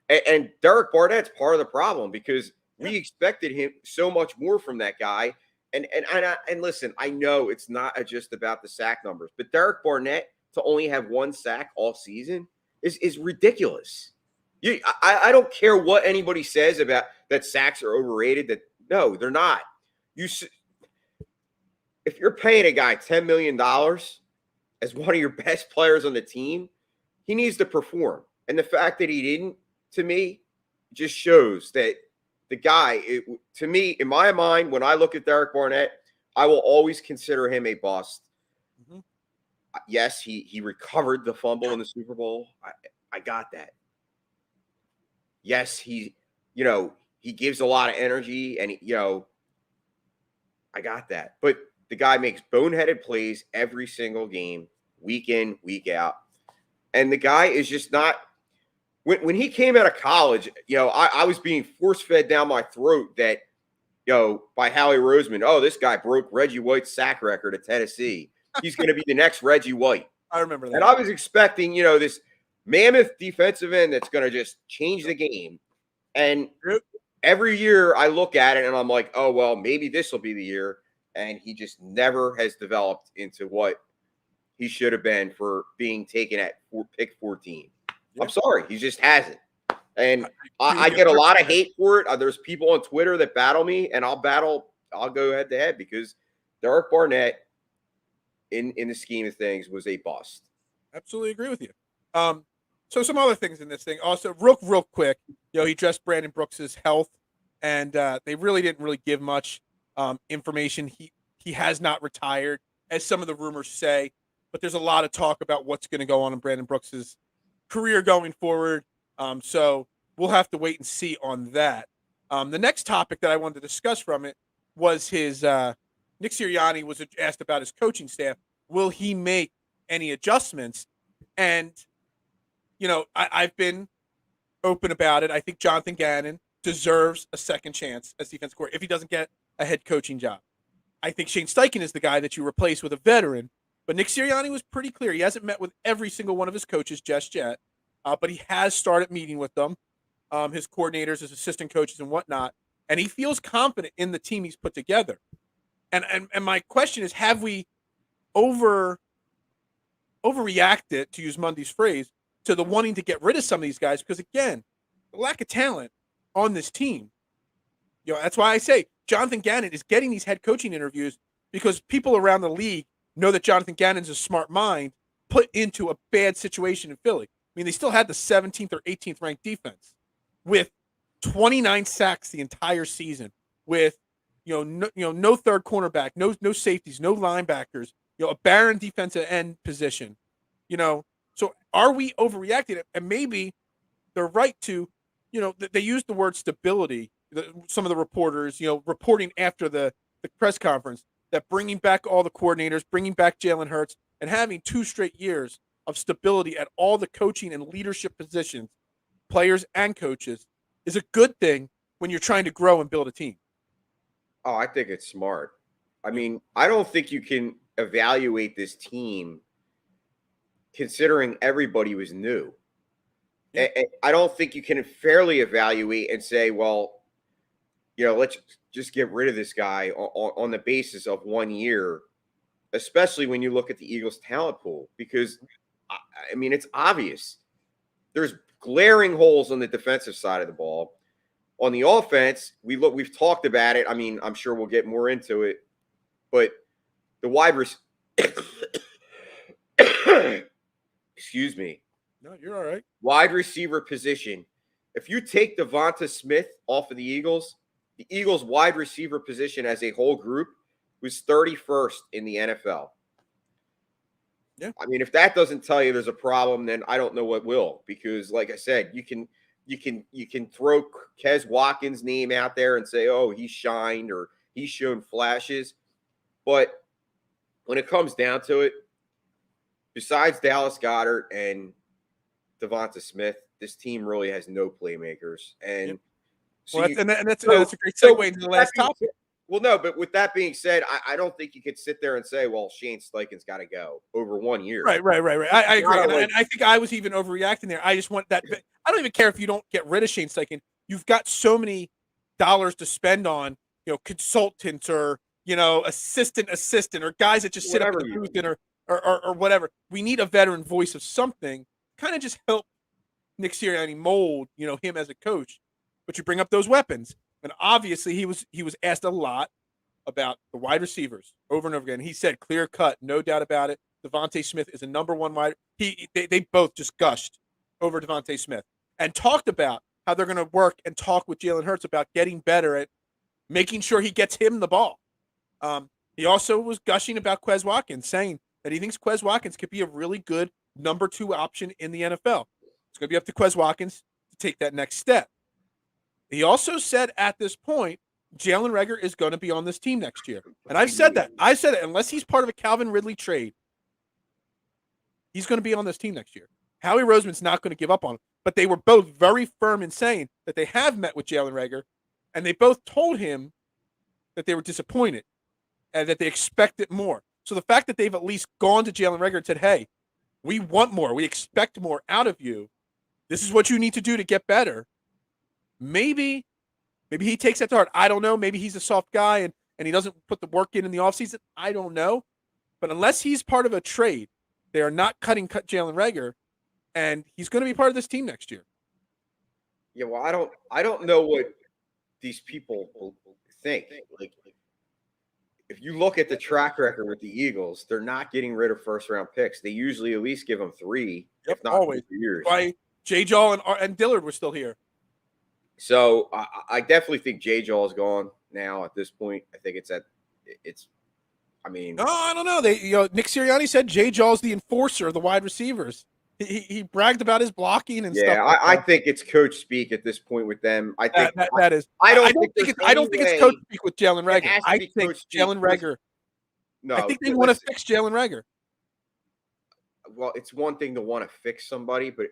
And Derek Barnett's part of the problem because we expected him so much more from that guy. And listen, I know it's not just about the sack numbers, but Derek Barnett to only have 1 sack all season is ridiculous. I don't care what anybody says about that sacks are overrated, that No, they're not. If you're paying a guy $10 million as one of your best players on the team, he needs to perform. And the fact that he didn't, to me, just shows that the guy, to me, in my mind, when I look at Derek Barnett, I will always consider him a bust. Mm-hmm. Yes, he recovered the fumble in the Super Bowl. I got that. Yes, he gives a lot of energy, and I got that. But the guy makes boneheaded plays every single game, week in, week out. And the guy is just not – when he came out of college, I was being force-fed down my throat that, by Howie Roseman, oh, this guy broke Reggie White's sack record at Tennessee. He's going to be the next Reggie White. I remember that. And I was expecting, this mammoth defensive end that's going to just change the game. And every year I look at it and I'm like, oh, well, maybe this will be the year. And he just never has developed into what he should have been for being taken at pick 14. Yeah. I'm sorry. He just hasn't. And I get a lot of hate for it. There's people on Twitter that battle me, and I'll go head to head because Derek Barnett, in the scheme of things, was a bust. Absolutely agree with you. So some other things in this thing. Also, real quick, he addressed Brandon Brooks' health, and they really didn't give much information. He has not retired, as some of the rumors say, but there's a lot of talk about what's going to go on in Brandon Brooks' career going forward. So we'll have to wait and see on that. The next topic that I wanted to discuss from it was his Nick Sirianni was asked about his coaching staff. Will he make any adjustments? And, I've been open about it. I think Jonathan Gannon deserves a second chance as defense coordinator if he doesn't get a head coaching job. I think Shane Steichen is the guy that you replace with a veteran. But Nick Sirianni was pretty clear. He hasn't met with every single one of his coaches just yet, but he has started meeting with them, his coordinators, his assistant coaches, and whatnot. And he feels confident in the team he's put together. And my question is, have we overreacted, to use Mundy's phrase, to the wanting to get rid of some of these guys? Because, again, the lack of talent on this team. That's why I say Jonathan Gannon is getting these head coaching interviews because people around the league know that Jonathan Gannon's a smart mind put into a bad situation in Philly. I mean, they still had the 17th or 18th ranked defense with 29 sacks the entire season, with no third cornerback, no safeties, no linebackers, a barren defensive end position. So are we overreacting? And maybe they're right to, they use the word stability. Some of the reporters, reporting after the press conference, that bringing back all the coordinators, bringing back Jalen Hurts, and having 2 straight years of stability at all the coaching and leadership positions, players and coaches, is a good thing when you're trying to grow and build a team. Oh, I think it's smart. I mean, I don't think you can evaluate this team considering everybody was new. Yeah. I don't think you can fairly evaluate and say, well, let's just get rid of this guy on the basis of 1 year, especially when you look at the Eagles' talent pool, because, I mean, it's obvious. There's glaring holes on the defensive side of the ball. On the offense, we've talked about it. I mean, I'm sure we'll get more into it, but the wide receiver excuse me. No, you're all right. Wide receiver position. If you take Devonta Smith off of the Eagles wide receiver position as a whole group was 31st in the NFL. Yeah. I mean, if that doesn't tell you there's a problem, then I don't know what will, because like I said, you can throw Kez Watkins' name out there and say, oh, he shined or he's shown flashes. But when it comes down to it, besides Dallas Goedert and Devonta Smith, this team really has no playmakers. And yep. So that's a great segue into the last topic. Well, no, but with that being said, I don't think you could sit there and say, well, Shane Steichen's got to go over 1 year. Right. I agree. And I think I was even overreacting there. I just want that. I don't even care if you don't get rid of Shane Steichen. You've got so many dollars to spend on, consultants or, assistant or guys that just sit up in the booth and or whatever. We need a veteran voice of something, kind of just help Nick Sirianni mold, him as a coach. But you bring up those weapons. And obviously he was asked a lot about the wide receivers over and over again. He said clear cut, no doubt about it. Devontae Smith is a number one wide. They both just gushed over Devontae Smith and talked about how they're going to work and talk with Jalen Hurts about getting better at making sure he gets him the ball. He also was gushing about Quez Watkins, saying that he thinks Quez Watkins could be a really good number 2 option in the NFL. It's going to be up to Quez Watkins to take that next step. He also said at this point, Jalen Reagor is going to be on this team next year. And I've said that. I said it. Unless he's part of a Calvin Ridley trade, he's going to be on this team next year. Howie Roseman's not going to give up on him. But they were both very firm in saying that they have met with Jalen Reagor, and they both told him that they were disappointed and that they expected more. So the fact that they've at least gone to Jalen Reagor and said, hey, we want more. We expect more out of you. This is what you need to do to get better. Maybe he takes that to heart. I don't know. Maybe he's a soft guy and he doesn't put the work in the offseason. I don't know. But unless he's part of a trade, they are not cut Jalen Reagor, and he's going to be part of this team next year. Yeah, well, I don't know what these people think. Like, if you look at the track record with the Eagles, they're not getting rid of first-round picks. They usually at least give them 3, if not always. 4 years. Why J-Jaw and Dillard were still here. So I definitely think J-Jaw is gone now at this point. I think I mean. No, I don't know. Nick Sirianni said J-Jaw's the enforcer of the wide receivers. He bragged about his blocking and stuff. Yeah, I think it's coach speak at this point with them. I think that is. I don't think it's coach speak with Jalen Reagor. I think Jalen Reagor. No, I think they want to fix Jalen Reagor. Well, it's one thing to want to fix somebody, but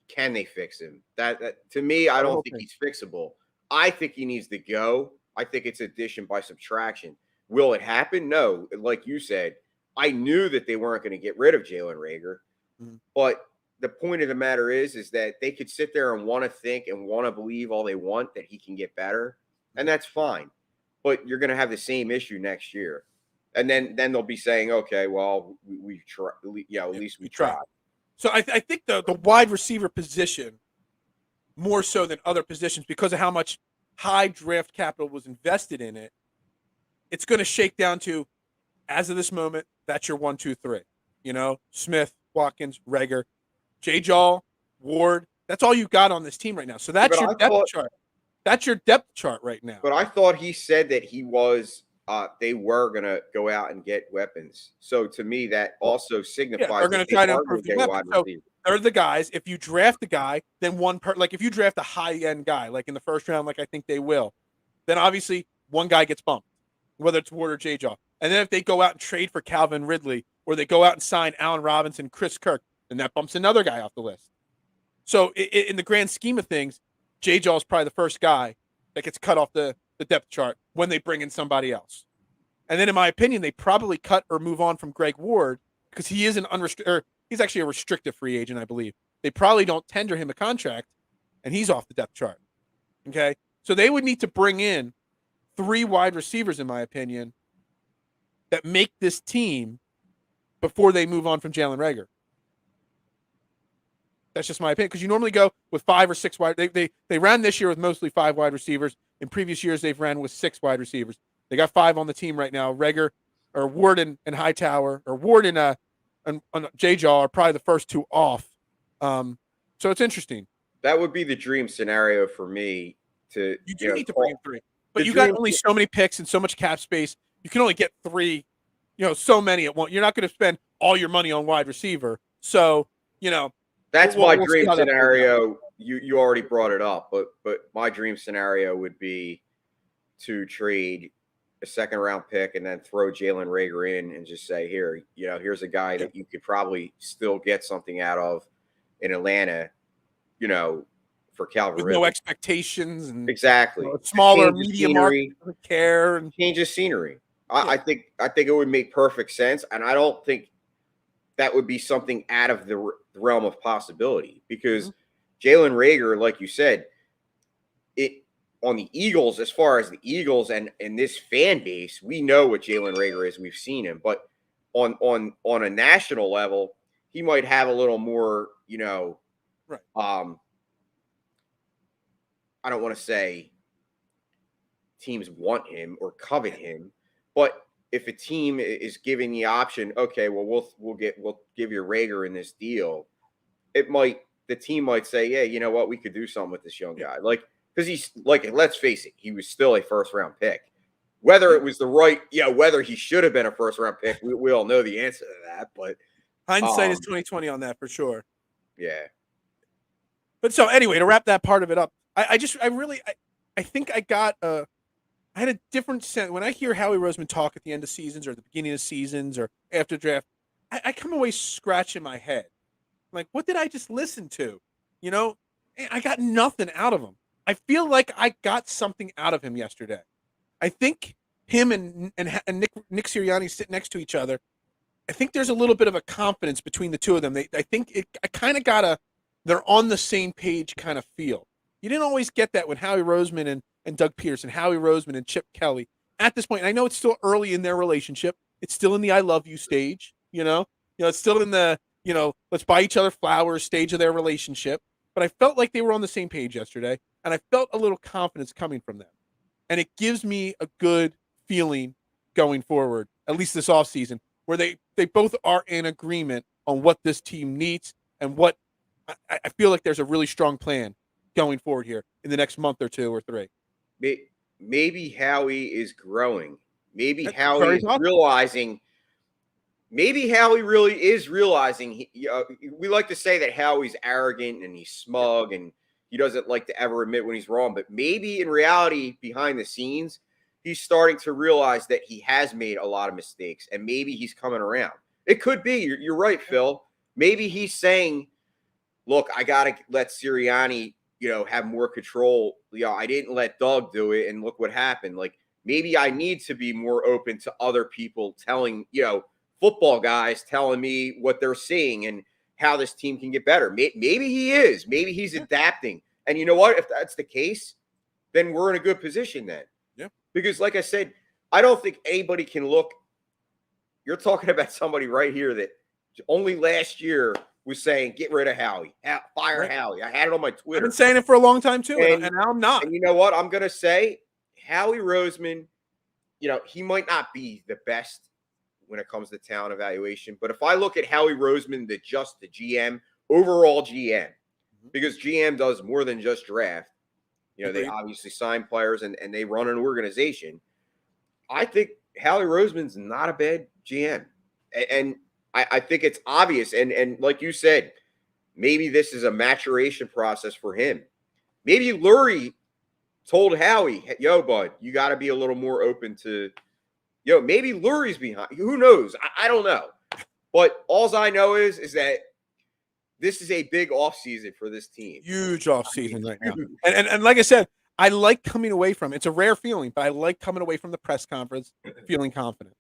can they fix him? That to me, I don't think he's fixable. I think he needs to go. I think it's addition by subtraction. Will it happen? No. Like you said, I knew that they weren't going to get rid of Jalen Reagor. But the point of the matter is that they could sit there and want to think and want to believe all they want that he can get better, and that's fine. But you're going to have the same issue next year, and then they'll be saying, "Okay, well, we try. Yeah, at least we tried." So I think the wide receiver position, more so than other positions, because of how much high draft capital was invested in it, it's going to shake down to, as of this moment, that's your 1, 2, 3. Smith, Watkins, Reagor, J-Jaw, Ward. That's all you got on this team right now. So that's your depth chart. That's your depth chart right now. But I thought he said that they were going to go out and get weapons. So to me, that also signifies they're going to try to improve the weapons. So they're the guys. If you draft the guy, then like if you draft a high-end guy, like in the first round, like I think they will, then obviously one guy gets bumped, whether it's Ward or J-Jaw. And then if they go out and trade for Calvin Ridley, or they go out and sign Allen Robinson, Chris Kirk, and that bumps another guy off the list. So in the grand scheme of things, J-Jaw is probably the first guy that gets cut off the depth chart when they bring in somebody else. And then in my opinion, they probably cut or move on from Greg Ward because he is he's actually a restricted free agent, I believe. They probably don't tender him a contract, and he's off the depth chart. Okay? So they would need to bring in 3 wide receivers, in my opinion, that make this team before they move on from Jalen Reagor. That's just my opinion, because you normally go with 5 or 6 wide. They ran this year with mostly 5 wide receivers. In previous years, they've ran with 6 wide receivers. They got 5 on the team right now. Reagor, or Ward and Hightower, or Ward and J-Jaw are probably the first 2 off. So it's interesting. That would be the dream scenario for me. You need to bring in 3, but you got only so many picks and so much cap space. You can only get 3. So many at once. You're not going to spend all your money on wide receiver. So, that's my dream scenario. You already brought it up, but my dream scenario would be to trade a second-round pick and then throw Jalen Reagor in and just say, here's a guy that you could probably still get something out of in Atlanta, for Calvin with Ridley. No expectations and exactly smaller medium market care and changes scenery. I think it would make perfect sense, and I don't think that would be something out of the realm of possibility because Jalen Reagor, like you said, on the Eagles, as far as the Eagles and this fan base, we know what Jalen Reagor is. We've seen him, but on a national level, he might have a little more, I don't want to say teams want him or covet him. But if a team is giving the option, okay, well we'll give you Rager in this deal, the team might say, yeah, you know what, we could do something with this young guy. Like, because he's like, let's face it, he was still a first round pick. Whether it was whether he should have been a first round pick, we all know the answer to that. But hindsight is 2020 on that for sure. Yeah. But so anyway, to wrap that part of it up, I think I had a different sense when I hear Howie Roseman talk at the end of seasons or at the beginning of seasons or after draft. I come away scratching my head. Like, what did I just listen to? You know, I got nothing out of him. I feel like I got something out of him yesterday. I think him and Nick Sirianni sit next to each other. I think there's a little bit of a confidence between the two of them. I kind of got they're on the same page kind of feel. You didn't always get that with Howie Roseman and Doug Peterson, Howie Roseman and Chip Kelly. At this point, and I know it's still early in their relationship. It's still in the I love you stage, it's still in the, let's buy each other flowers stage of their relationship. But I felt like they were on the same page yesterday, and I felt a little confidence coming from them. And it gives me a good feeling going forward, at least this offseason, where they both are in agreement on what this team needs and what I feel like there's a really strong plan going forward here in the next month or two or three. Maybe Howie is growing. Maybe Howie is realizing. Maybe Howie really is realizing. We like to say that Howie's arrogant and he's smug and he doesn't like to ever admit when he's wrong. But maybe in reality, behind the scenes, he's starting to realize that he has made a lot of mistakes and maybe he's coming around. It could be. You're right, Phil. Maybe he's saying, look, I got to let Sirianni, have more control. I didn't let Doug do it. And look what happened. Like, maybe I need to be more open to other people telling, football guys telling me what they're seeing and how this team can get better. Maybe he is. Maybe he's adapting. And you know what? If that's the case, then we're in a good position then. Yeah. Because like I said, I don't think anybody can look. You're talking about somebody right here that only last year was saying, get rid of Howie. Fire Howie. I had it on my Twitter. I've been saying it for a long time too, and now I'm not. And you know what? I'm going to say Howie Roseman, he might not be the best when it comes to talent evaluation. But if I look at Howie Roseman, the GM, overall GM, because GM does more than just draft. They obviously sign players and they run an organization. I think Howie Roseman's not a bad GM. And I think it's obvious. And like you said, maybe this is a maturation process for him. Maybe Lurie told Howie, yo, bud, you got to be a little more open to, maybe Lurie's behind. Who knows? I don't know. But all I know is that this is a big offseason for this team. Huge offseason right now. And like I said, I like coming away from it's a rare feeling, but I like coming away from the press conference feeling confident.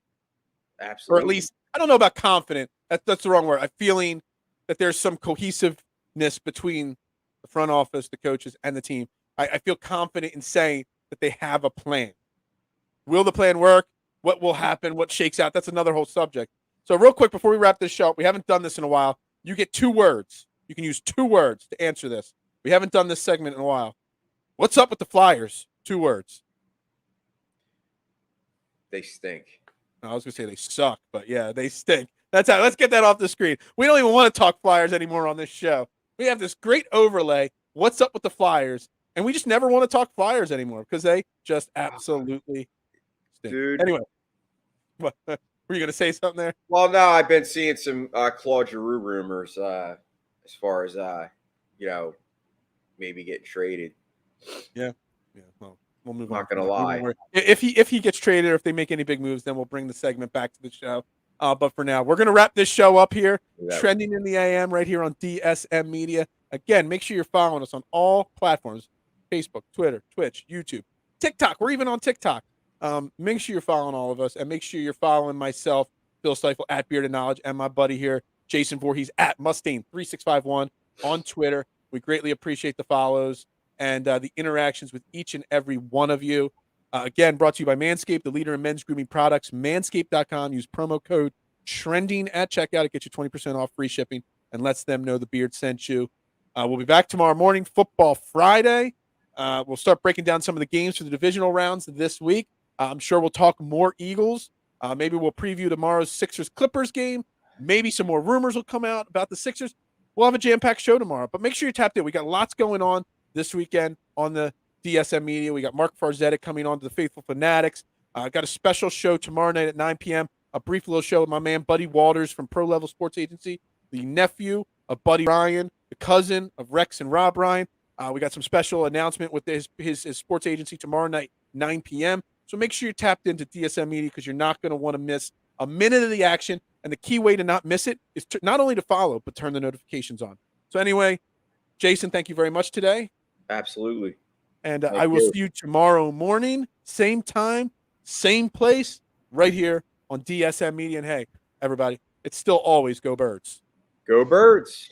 Absolutely. Or at least, I don't know about confident. That's the wrong word. I'm feeling that there's some cohesiveness between the front office, the coaches, and the team. I feel confident in saying that they have a plan. Will the plan work? What will happen? What shakes out? That's another whole subject. So real quick, before we wrap this show up, we haven't done this in a while. You get 2 words. You can use 2 words to answer this. We haven't done this segment in a while. What's up with the Flyers? 2 words. They stink. No, I was going to say they suck, but yeah, they stink. That's how. Let's get that off the screen. We don't even want to talk Flyers anymore on this show. We have this great overlay. What's up with the Flyers? And we just never want to talk Flyers anymore because they just absolutely stink. Dude. Anyway, what, were you going to say something there? Well, no, I've been seeing some Claude Giroux rumors as far as, maybe getting traded. Yeah. Well, we'll move on. Not gonna lie. If he gets traded or if they make any big moves, then we'll bring the segment back to the show. But for now, we're going to wrap this show up here. Trending in the AM right here on DSM Media. Again, make sure you're following us on all platforms: Facebook, Twitter, Twitch, YouTube, TikTok. We're even on TikTok. Make sure you're following all of us, and make sure you're following myself, Phil Stifel, at Bearded Knowledge, and my buddy here, Jason Voorhees, at Mustaine3651 on Twitter. We greatly appreciate the follows and the interactions with each and every one of you. Again, brought to you by Manscaped, the leader in men's grooming products. Manscaped.com. Use promo code TRENDING at checkout. It gets you 20% off free shipping and lets them know the beard sent you. We'll be back tomorrow morning, Football Friday. We'll start breaking down some of the games for the divisional rounds this week. I'm sure we'll talk more Eagles. Maybe we'll preview tomorrow's Sixers-Clippers game. Maybe some more rumors will come out about the Sixers. We'll have a jam-packed show tomorrow. But make sure you're tapped in. We got lots going on this weekend on the DSM Media. We got Mark Farzetta coming on to the Faithful Fanatics. Got a special show tomorrow night at 9 p.m., a brief little show with my man Buddy Walters from Pro Level Sports Agency, the nephew of Buddy Ryan, the cousin of Rex and Rob Ryan. We got some special announcement with his sports agency tomorrow night, 9 p.m. So make sure you're tapped into DSM Media because you're not going to want to miss a minute of the action. And the key way to not miss it is not only to follow, but turn the notifications on. So anyway, Jason, thank you very much today. Absolutely. And I will see you tomorrow morning, same time, same place, right here on DSM Media. And hey, everybody, it's still always Go Birds. Go Birds.